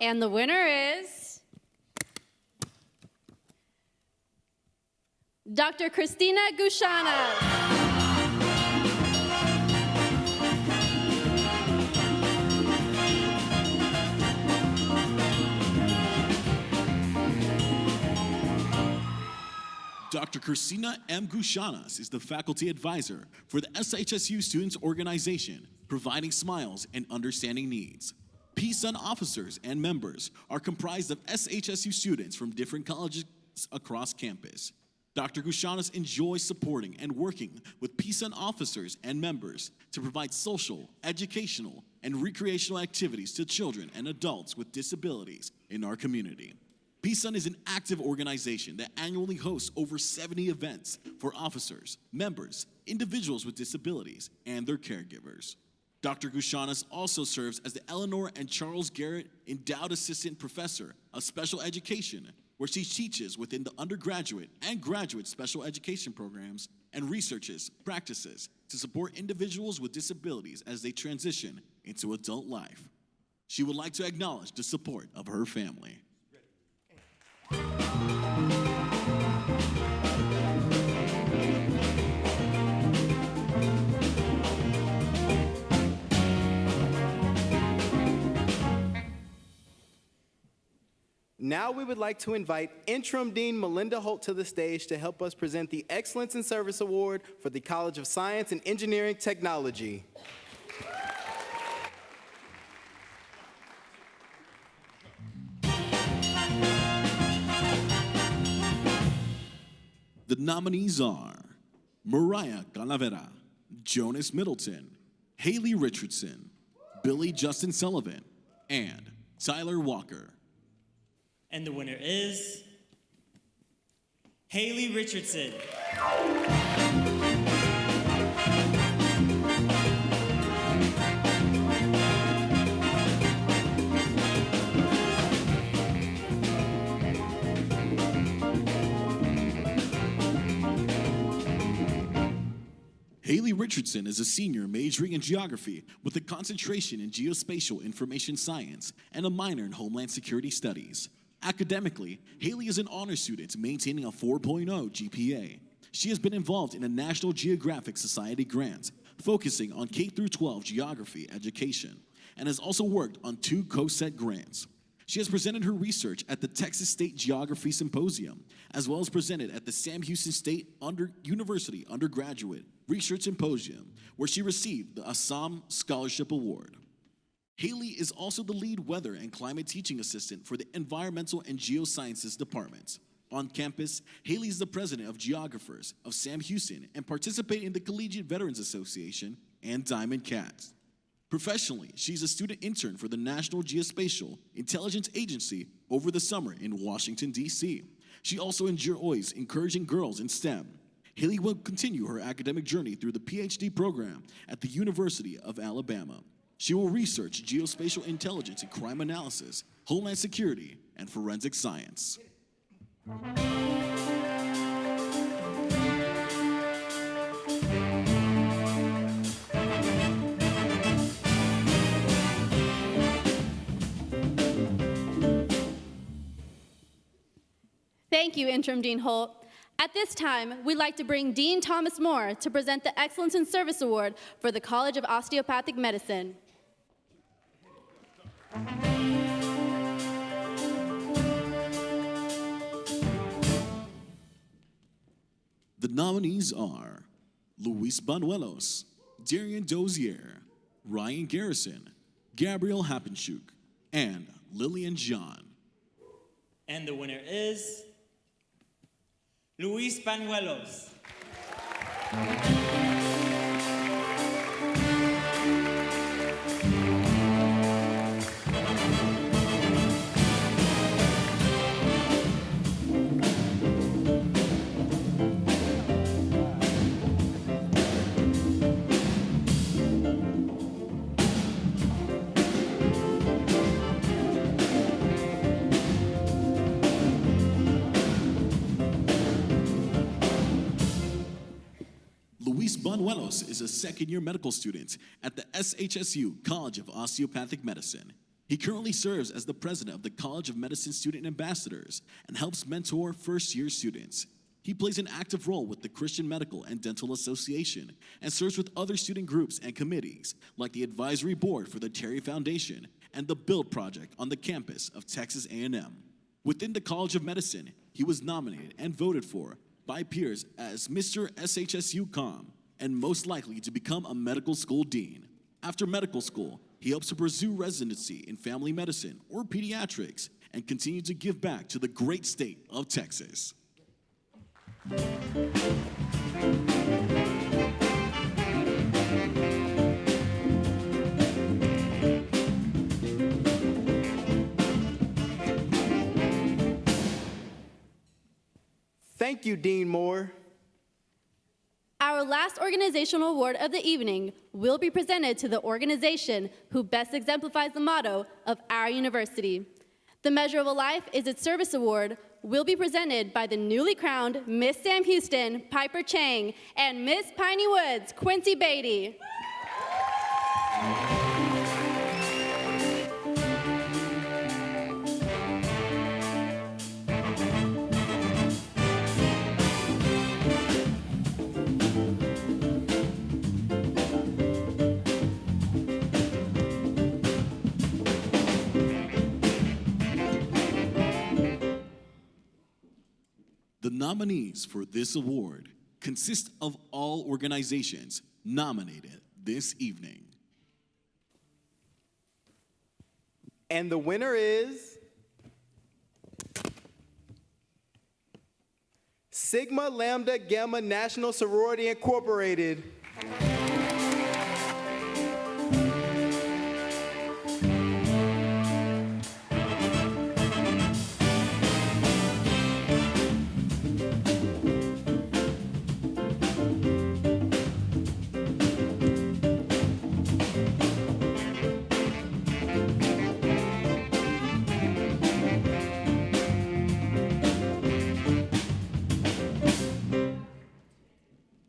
And the winner is Dr. Christina Gushana. Dr. Christina M. Gushanas is the faculty advisor for the SHSU Students Organization, providing smiles and understanding needs. PSUN officers and members are comprised of SHSU students from different colleges across campus. Dr. Gushanas enjoys supporting and working with PSUN officers and members to provide social, educational, and recreational activities to children and adults with disabilities in our community. PSUN is an active organization that annually hosts over 70 events for officers, members, individuals with disabilities, and their caregivers. Dr. Gushanas also serves as the Eleanor and Charles Garrett Endowed Assistant Professor of Special Education, where she teaches within the undergraduate and graduate special education programs and researches practices to support individuals with disabilities as they transition into adult life. She would like to acknowledge the support of her family. Now we would like to invite Interim Dean Melinda Holt to the stage to help us present the Excellence in Service Award for the College of Science and Engineering Technology. The nominees are Mariah Calavera, Jonas Middleton, Haley Richardson, Billy Justin Sullivan, and Tyler Walker. And the winner is Haley Richardson. Haley Richardson is a senior majoring in geography with a concentration in geospatial information science and a minor in homeland security studies. Academically, Haley is an honor student maintaining a 4.0 GPA. She has been involved in a National Geographic Society grant focusing on K-12 geography education and has also worked on 2 COSET grants. She has presented her research at the Texas State Geography Symposium, as well as presented at the Sam Houston State University Undergraduate Research Symposium, where she received the Assam Scholarship Award. Haley is also the lead weather and climate teaching assistant for the Environmental and Geosciences Department. On campus, Haley is the president of Geographers of Sam Houston and participates in the Collegiate Veterans Association and Diamond Cats. Professionally, she's a student intern for the National Geospatial Intelligence Agency over the summer in Washington, D.C. She also enjoys encouraging girls in STEM. Haley will continue her academic journey through the PhD program at the University of Alabama. She will research geospatial intelligence and crime analysis, homeland security, and forensic science. Thank you, Interim Dean Holt. At this time, we'd like to bring Dean Thomas Moore to present the Excellence in Service Award for the College of Osteopathic Medicine. The nominees are Luis Banuelos, Darian Dozier, Ryan Garrison, Gabriel Happenschuk, and Lillian John. And the winner is Luis Banuelos. Luis Banuelos is a second-year medical student at the SHSU College of Osteopathic Medicine. He currently serves as the president of the College of Medicine Student Ambassadors and helps mentor first-year students. He plays an active role with the Christian Medical and Dental Association and serves with other student groups and committees like the Advisory Board for the Terry Foundation and the Build Project on the campus of Texas A&M. Within the College of Medicine, he was nominated and voted for by peers as Mr. SHSU Com and most likely to become a medical school dean. After medical school, he hopes to pursue residency in family medicine or pediatrics and continue to give back to the great state of Texas. Thank you, Dean Moore. Our last organizational award of the evening will be presented to the organization who best exemplifies the motto of our university. The Measure of a Life is its service award will be presented by the newly crowned Miss Sam Houston, Piper Chang, and Miss Piney Woods, Quincy Beatty. The nominees for this award consist of all organizations nominated this evening. And the winner is Sigma Lambda Gamma National Sorority Incorporated.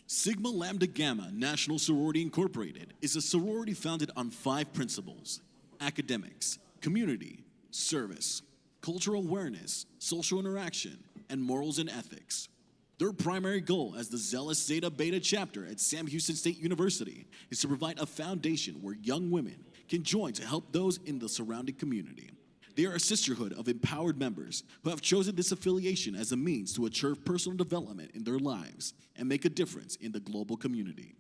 Sigma Lambda Gamma National Sorority Incorporated is a sorority founded on 5 principles: academics, community, service, cultural awareness, social interaction, and morals and ethics. Their primary goal as the zealous Zeta Beta chapter at Sam Houston State University is to provide a foundation where young women can join to help those in the surrounding community. They are a sisterhood of empowered members who have chosen this affiliation as a means to achieve personal development in their lives and make a difference in the global community.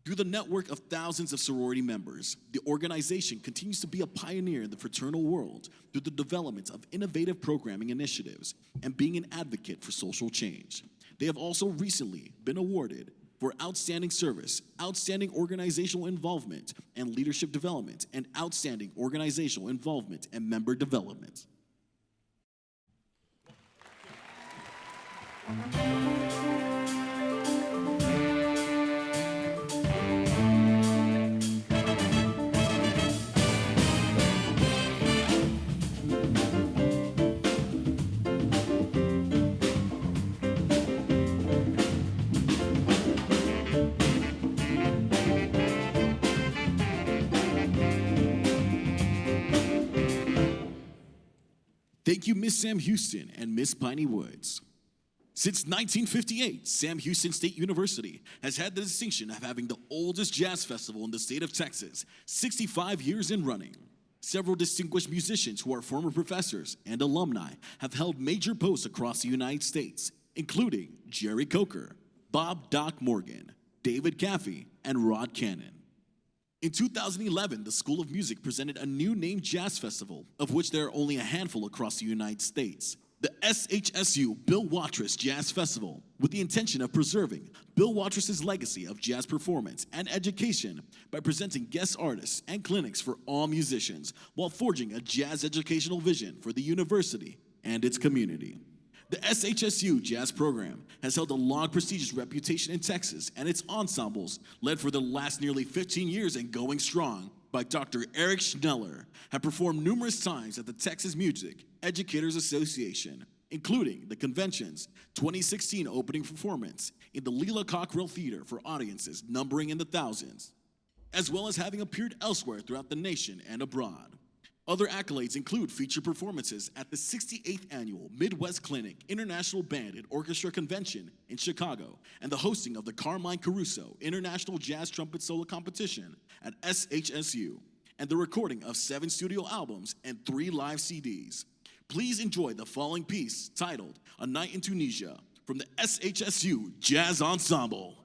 Through the network of thousands of sorority members, the organization continues to be a pioneer in the fraternal world through the development of innovative programming initiatives and being an advocate for social change. They have also recently been awarded for outstanding service, outstanding organizational involvement and leadership development, and outstanding organizational involvement and member development. Thank you, Miss Sam Houston and Miss Piney Woods. Since 1958, Sam Houston State University has had the distinction of having the oldest jazz festival in the state of Texas, 65 years in running. Several distinguished musicians who are former professors and alumni have held major posts across the United States, including Jerry Coker, Bob Doc Morgan, David Caffey, and Rod Cannon. In 2011, the School of Music presented a new named jazz festival, of which there are only a handful across the United States. The SHSU Bill Watrous Jazz Festival, with the intention of preserving Bill Watrous' legacy of jazz performance and education by presenting guest artists and clinics for all musicians while forging a jazz educational vision for the university and its community. The SHSU Jazz Program has held a long, prestigious reputation in Texas, and its ensembles, led for the last nearly 15 years and going strong by Dr. Eric Schneller, have performed numerous times at the Texas Music Educators Association, including the convention's 2016 opening performance in the Leela Cockrell Theater for audiences numbering in the thousands, as well as having appeared elsewhere throughout the nation and abroad. Other accolades include featured performances at the 68th Annual Midwest Clinic International Band and Orchestra Convention in Chicago and the hosting of the Carmine Caruso International Jazz Trumpet Solo Competition at SHSU, and the recording of 7 studio albums and 3 live CDs. Please enjoy the following piece titled A Night in Tunisia from the SHSU Jazz Ensemble.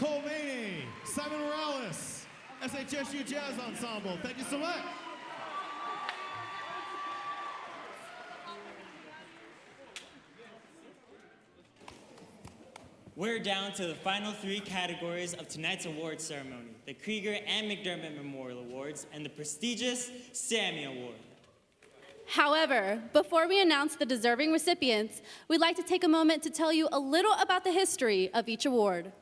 Mulvaney, Simon Morales, SHSU Jazz Ensemble. Thank you so much. We're down to the final three categories of tonight's award ceremony, the Krieger and McDermott Memorial Awards and the prestigious Sammy Award. However, before we announce the deserving recipients, we'd like to take a moment to tell you a little about the history of each award.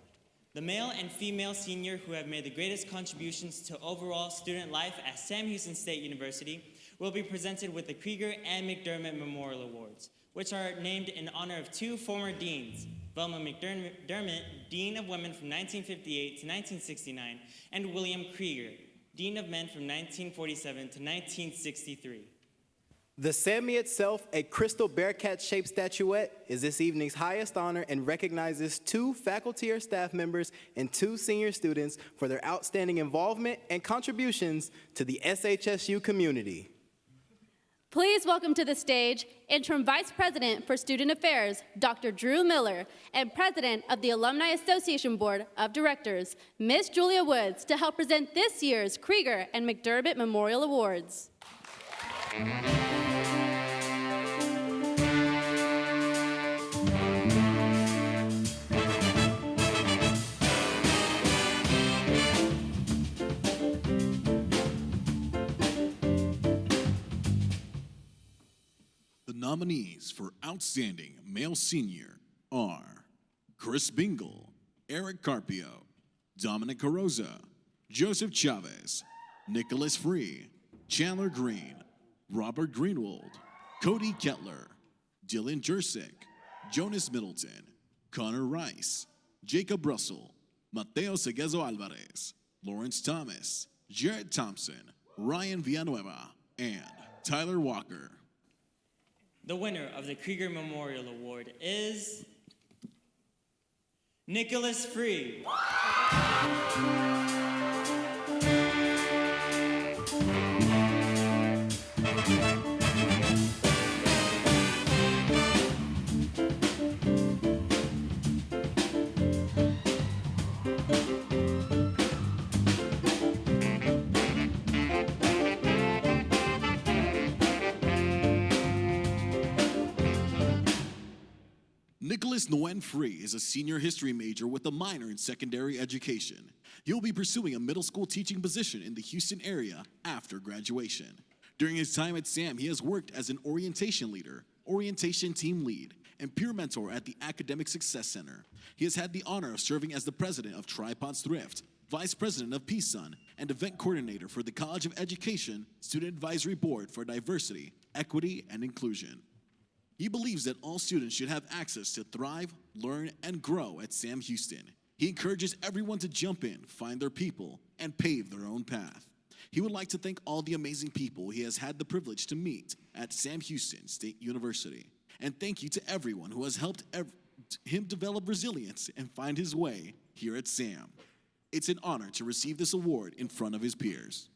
The male and female senior who have made the greatest contributions to overall student life at Sam Houston State University will be presented with the Krieger and McDermott Memorial Awards, which are named in honor of two former deans, Velma McDermott, Dean of Women from 1958 to 1969, and William Krieger, Dean of Men from 1947 to 1963. The Sammy itself, a crystal bearcat-shaped statuette, is this evening's highest honor and recognizes two faculty or staff members and two senior students for their outstanding involvement and contributions to the SHSU community. Please welcome to the stage Interim Vice President for Student Affairs, Dr. Drew Miller, and President of the Alumni Association Board of Directors, Ms. Julia Woods, to help present this year's Krieger and McDermott Memorial Awards. The nominees for Outstanding Male Senior are Chris Bingle, Eric Carpio, Dominic Carosa, Joseph Chavez, Nicholas Free, Chandler Green, Robert Greenwald, Cody Kettler, Dylan Jersick, Jonas Middleton, Connor Rice, Jacob Russell, Mateo Seguezo Alvarez, Lawrence Thomas, Jared Thompson, Ryan Villanueva, and Tyler Walker. The winner of the Krieger Memorial Award is Nicholas Free. Nicholas Nguyen Free is a senior history major with a minor in secondary education. He'll be pursuing a middle school teaching position in the Houston area after graduation. During his time at SAM, he has worked as an orientation leader, orientation team lead, and peer mentor at the Academic Success Center. He has had the honor of serving as the president of Tripods Thrift, vice president of Peace Sun, and event coordinator for the College of Education Student Advisory Board for Diversity, Equity, and Inclusion. He believes that all students should have access to thrive, learn, and grow at Sam Houston. He encourages everyone to jump in, find their people, and pave their own path. He would like to thank all the amazing people he has had the privilege to meet at Sam Houston State University. And thank you to everyone who has helped him develop resilience and find his way here at SAM. It's an honor to receive this award in front of his peers.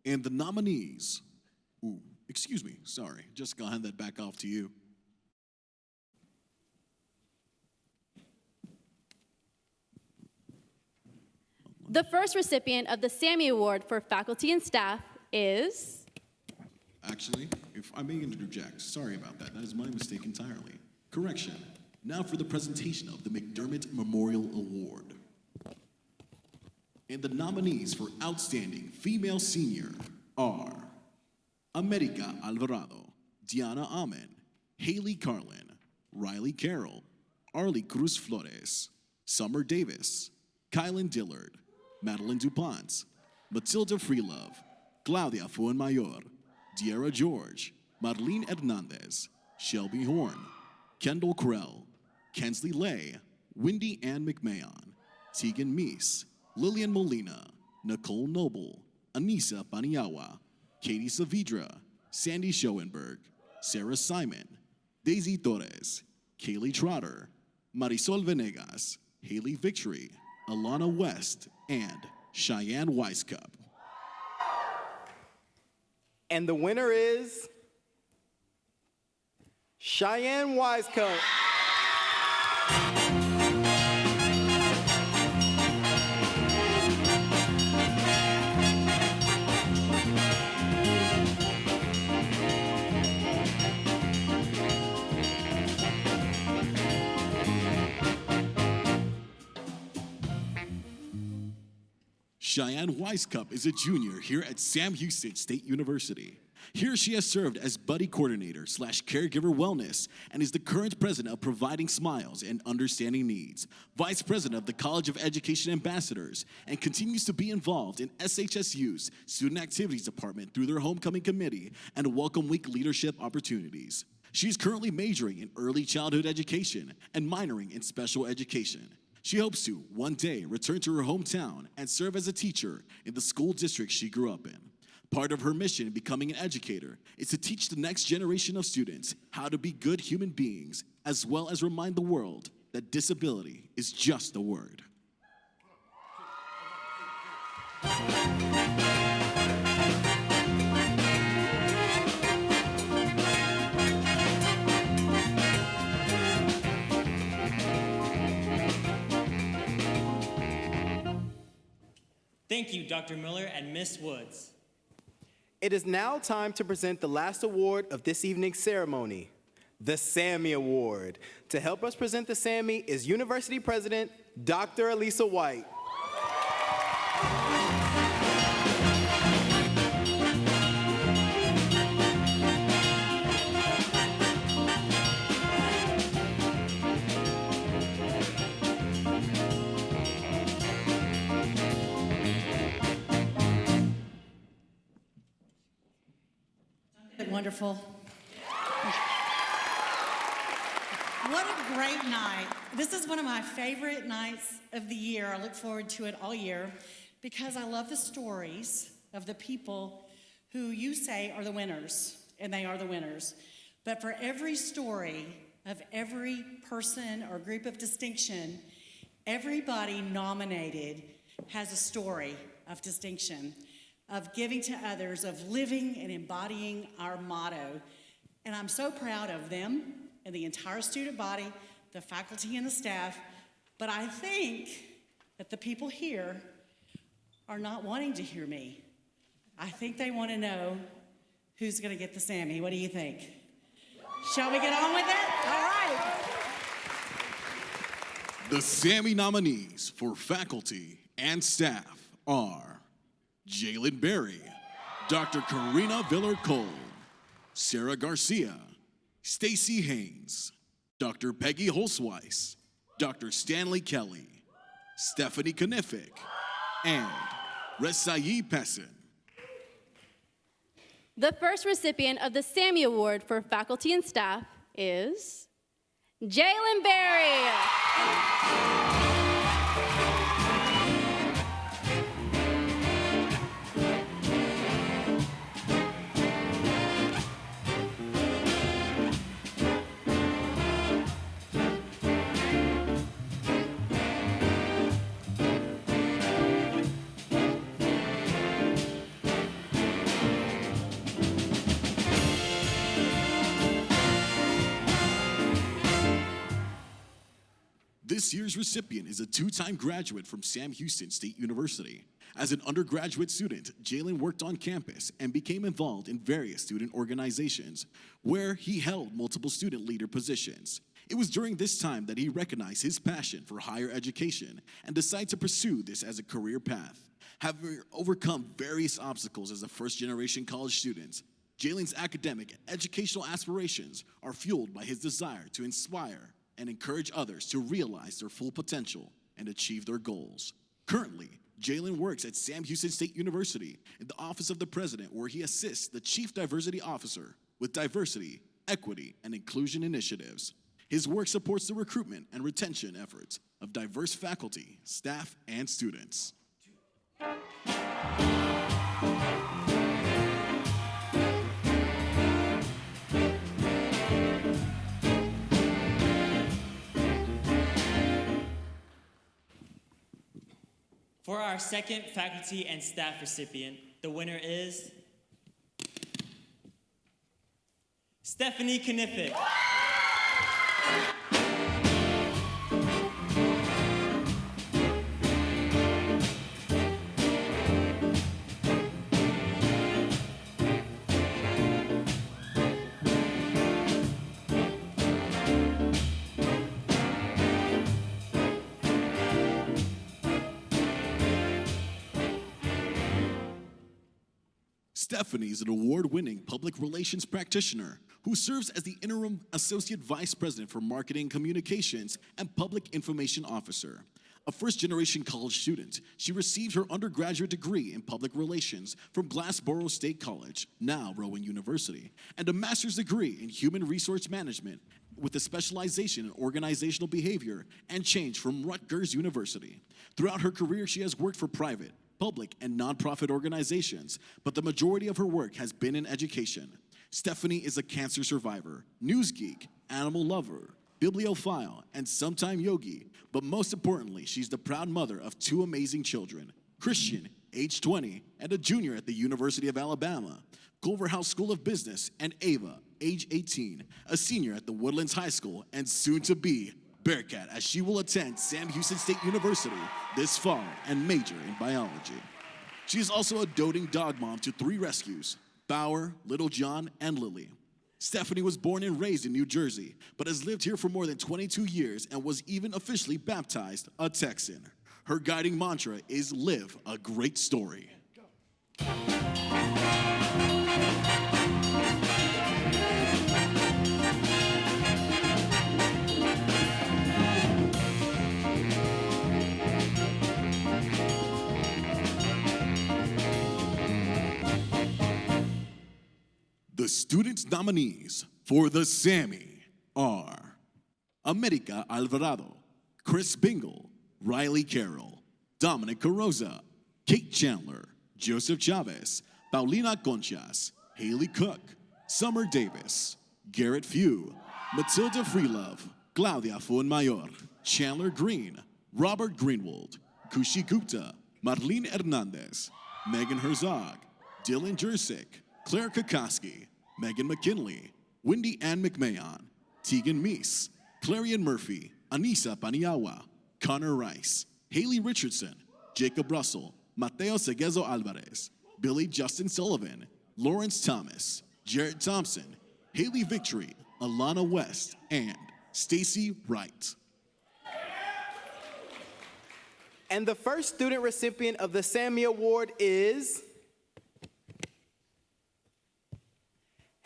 And the nominees, excuse me, sorry, just gonna hand that back off to you. The first recipient of the Sammy Award for faculty and staff is... Actually, if I may interject, sorry about that. That is my mistake entirely. Correction. Now for the presentation of the McDermott Memorial Award. And the nominees for Outstanding Female Senior are America Alvarado, Diana Amen, Haley Carlin, Riley Carroll, Arlie Cruz Flores, Summer Davis, Kylan Dillard, Madeline DuPont, Matilda Freelove, Claudia Fuenmayor, Diera George, Marlene Hernandez, Shelby Horn, Kendall Krell, Kensley Lay, Wendy Ann McMahon, Tegan Meese, Lillian Molina, Nicole Noble, Anissa Paniawa, Katie Saavedra, Sandy Schoenberg, Sarah Simon, Daisy Torres, Kaylee Trotter, Marisol Venegas, Haley Victory, Alana West, and Cheyenne Weiskup. And the winner is Cheyenne Weiskup. Cheyenne Weiskup is a junior here at Sam Houston State University. Here she has served as buddy coordinator / caregiver wellness and is the current president of Providing Smiles and Understanding Needs, vice president of the College of Education Ambassadors, and continues to be involved in SHSU's Student Activities Department through their Homecoming Committee and Welcome Week leadership opportunities. She is currently majoring in early childhood education and minoring in special education. She hopes to, one day, return to her hometown and serve as a teacher in the school district she grew up in. Part of her mission in becoming an educator is to teach the next generation of students how to be good human beings, as well as remind the world that disability is just a word. Thank you, Dr. Miller and Miss Woods. It is now time to present the last award of this evening's ceremony, the Sammy Award. To help us present the Sammy is University President Dr. Elisa White. Wonderful. What a great night. This is one of my favorite nights of the year. I look forward to it all year because I love the stories of the people who you say are the winners, and they are the winners. But for every story of every person or group of distinction, everybody nominated has a story of distinction, of giving to others, of living and embodying our motto. And I'm so proud of them and the entire student body, the faculty and the staff, but I think that the people here are not wanting to hear me. I think they want to know who's going to get the Sammy. What do you think? Shall we get on with it? All right. The Sammy nominees for faculty and staff are Jalen Berry, Dr. Karina Viller-Cole, Sarah Garcia, Stacy Haynes, Dr. Peggy Holzweiss, Dr. Stanley Kelly, Stephanie Knifick, and Resai Pessin. The first recipient of the Sammy Award for faculty and staff is Jalen Berry. This year's recipient is a two-time graduate from Sam Houston State University. As an undergraduate student, Jalen worked on campus and became involved in various student organizations, where he held multiple student leader positions. It was during this time that he recognized his passion for higher education and decided to pursue this as a career path. Having overcome various obstacles as a first-generation college student, Jalen's academic and educational aspirations are fueled by his desire to inspire and encourage others to realize their full potential and achieve their goals. Currently, Jalen works at Sam Houston State University in the Office of the President, where he assists the Chief Diversity Officer with diversity, equity, and inclusion initiatives. His work supports the recruitment and retention efforts of diverse faculty, staff, and students. For our second faculty and staff recipient, the winner is Stephanie Kniffit. Stephanie is an award-winning public relations practitioner who serves as the interim associate vice president for marketing communications and public information officer. A first-generation college student, she received her undergraduate degree in public relations from Glassboro State College, now Rowan University, and a master's degree in human resource management with a specialization in organizational behavior and change from Rutgers University. Throughout her career, she has worked for private, public, and nonprofit organizations, but the majority of her work has been in education. Stephanie is a cancer survivor, news geek, animal lover, bibliophile, and sometime yogi, but most importantly, she's the proud mother of two amazing children, Christian, age 20, and a junior at the University of Alabama, Culverhouse School of Business, and Ava, age 18, a senior at the Woodlands High School, and soon to be Bearcat, as she will attend Sam Houston State University this fall and major in biology. She is also a doting dog mom to 3 rescues, Bauer, Little John, and Lily. Stephanie was born and raised in New Jersey, but has lived here for more than 22 years and was even officially baptized a Texan. Her guiding mantra is live a great story. The students' nominees for the Sammy are America Alvarado, Chris Bingle, Riley Carroll, Dominic Carroza, Kate Chandler, Joseph Chavez, Paulina Conchas, Haley Cook, Summer Davis, Garrett Few, Matilda Freelove, Claudia Fuenmayor, Chandler Green, Robert Greenwald, Kushi Gupta, Marlene Hernandez, Megan Herzog, Dylan Jersick, Claire Kokoski, Megan McKinley, Wendy Ann McMahon, Tegan Meese, Clarion Murphy, Anissa Paniagua, Connor Rice, Haley Richardson, Jacob Russell, Mateo Seguezo Alvarez, Billy Justin Sullivan, Lawrence Thomas, Jared Thompson, Haley Victory, Alana West, and Stacy Wright. And the first student recipient of the Sammy Award is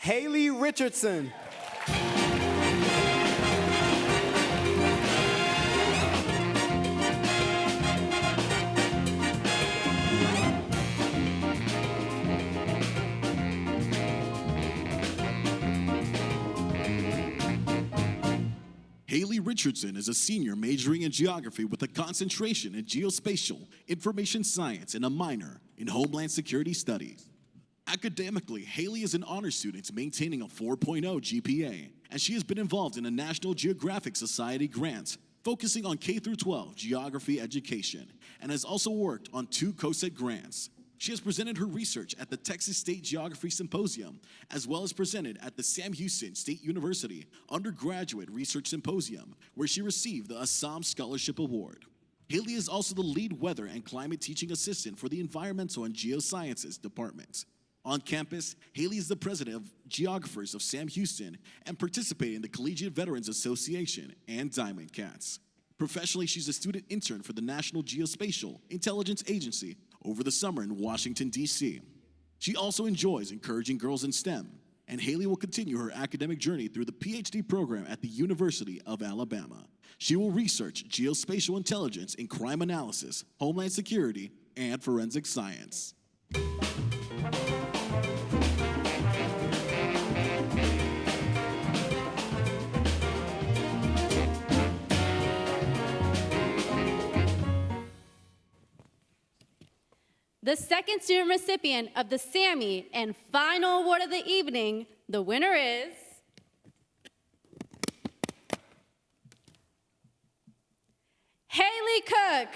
Haley Richardson. Haley Richardson is a senior majoring in geography with a concentration in geospatial, information science, and a minor in homeland security studies. Academically, Haley is an honor student maintaining a 4.0 GPA, and she has been involved in a National Geographic Society grant focusing on K-12 geography education, and has also worked on 2 COSET grants. She has presented her research at the Texas State Geography Symposium, as well as presented at the Sam Houston State University Undergraduate Research Symposium, where she received the Assam Scholarship Award. Haley is also the lead weather and climate teaching assistant for the Environmental and Geosciences Department. On campus, Haley is the president of Geographers of Sam Houston and participated in the Collegiate Veterans Association and Diamond Cats. Professionally, she's a student intern for the National Geospatial Intelligence Agency over the summer in Washington, D.C. She also enjoys encouraging girls in STEM, and Haley will continue her academic journey through the PhD program at the University of Alabama. She will research geospatial intelligence in crime analysis, homeland security, and forensic science. The second student recipient of the Sammy and final award of the evening, the winner is Haley Cook.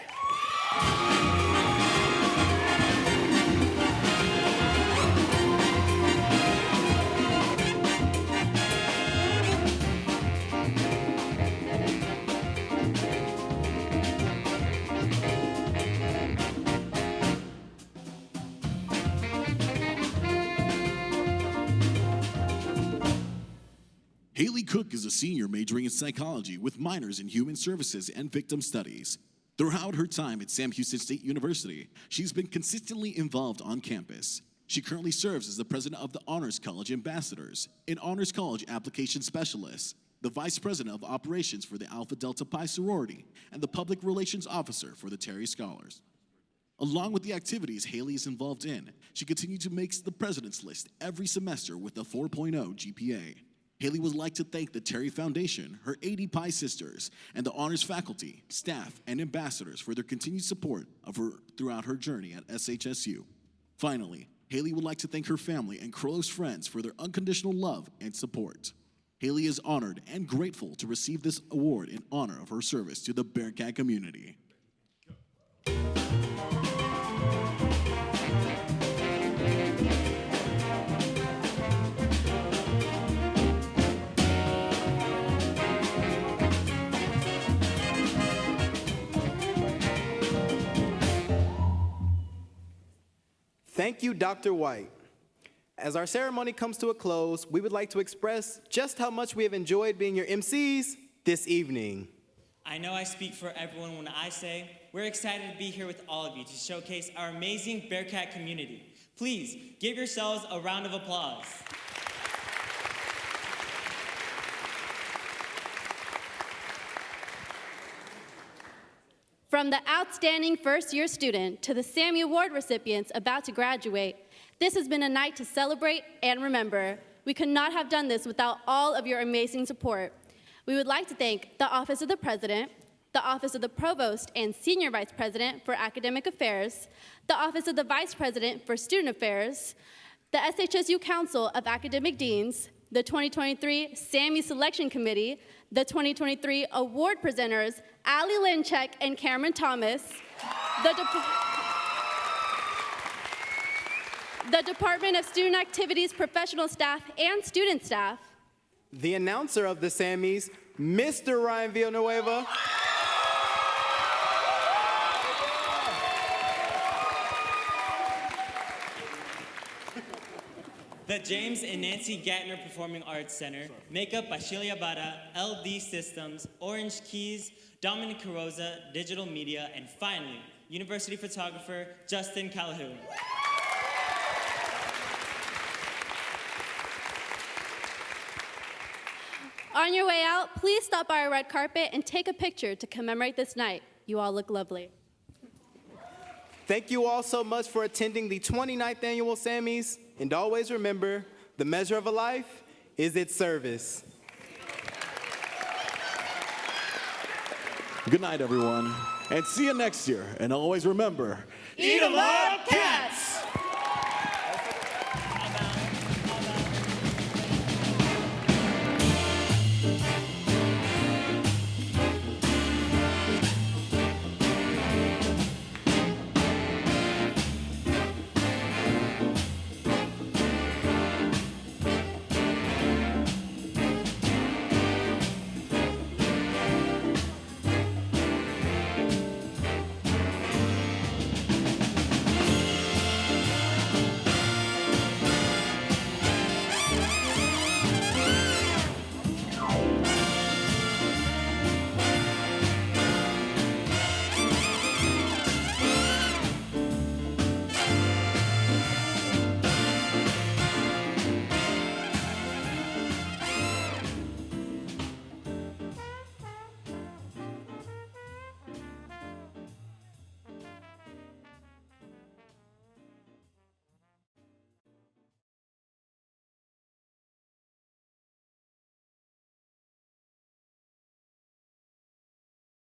Haley Cook is a senior majoring in psychology with minors in human services and victim studies. Throughout her time at Sam Houston State University, she's been consistently involved on campus. She currently serves as the president of the Honors College Ambassadors, an Honors College application specialist, the vice president of operations for the Alpha Delta Pi sorority, and the public relations officer for the Terry Scholars. Along with the activities Haley is involved in, she continues to make the president's list every semester with a 4.0 GPA. Haley would like to thank the Terry Foundation, her 80 Pi sisters, and the honors faculty, staff, and ambassadors for their continued support of her throughout her journey at SHSU. Finally, Haley would like to thank her family and close friends for their unconditional love and support. Haley is honored and grateful to receive this award in honor of her service to the Bearcat community. Thank you, Dr. White. As our ceremony comes to a close, we would like to express just how much we have enjoyed being your MCs this evening. I know I speak for everyone when I say we're excited to be here with all of you to showcase our amazing Bearcat community. Please give yourselves a round of applause. From the outstanding first-year student to the Sammy Award recipients about to graduate, this has been a night to celebrate and remember. We could not have done this without all of your amazing support. We would like to thank the Office of the President, the Office of the Provost and Senior Vice President for Academic Affairs, the Office of the Vice President for Student Affairs, the SHSU Council of Academic Deans, the 2023 Sammy Selection Committee, the 2023 award presenters, Ali Linchek and Cameron Thomas, the Department of Student Activities professional staff and student staff, the announcer of the Sammys, Mr. Ryan Villanueva, the James and Nancy Gatner Performing Arts Center, makeup by Sheila Yabara, LD Systems, Orange Keys, Dominic Carosa, Digital Media, and finally, University photographer Justin Calhoun. On your way out, please stop by our red carpet and take a picture to commemorate this night. You all look lovely. Thank you all so much for attending the 29th Annual Sammys, and always remember, the measure of a life is its service. Good night, everyone, and see you next year. And always remember, eat 'em up, cats!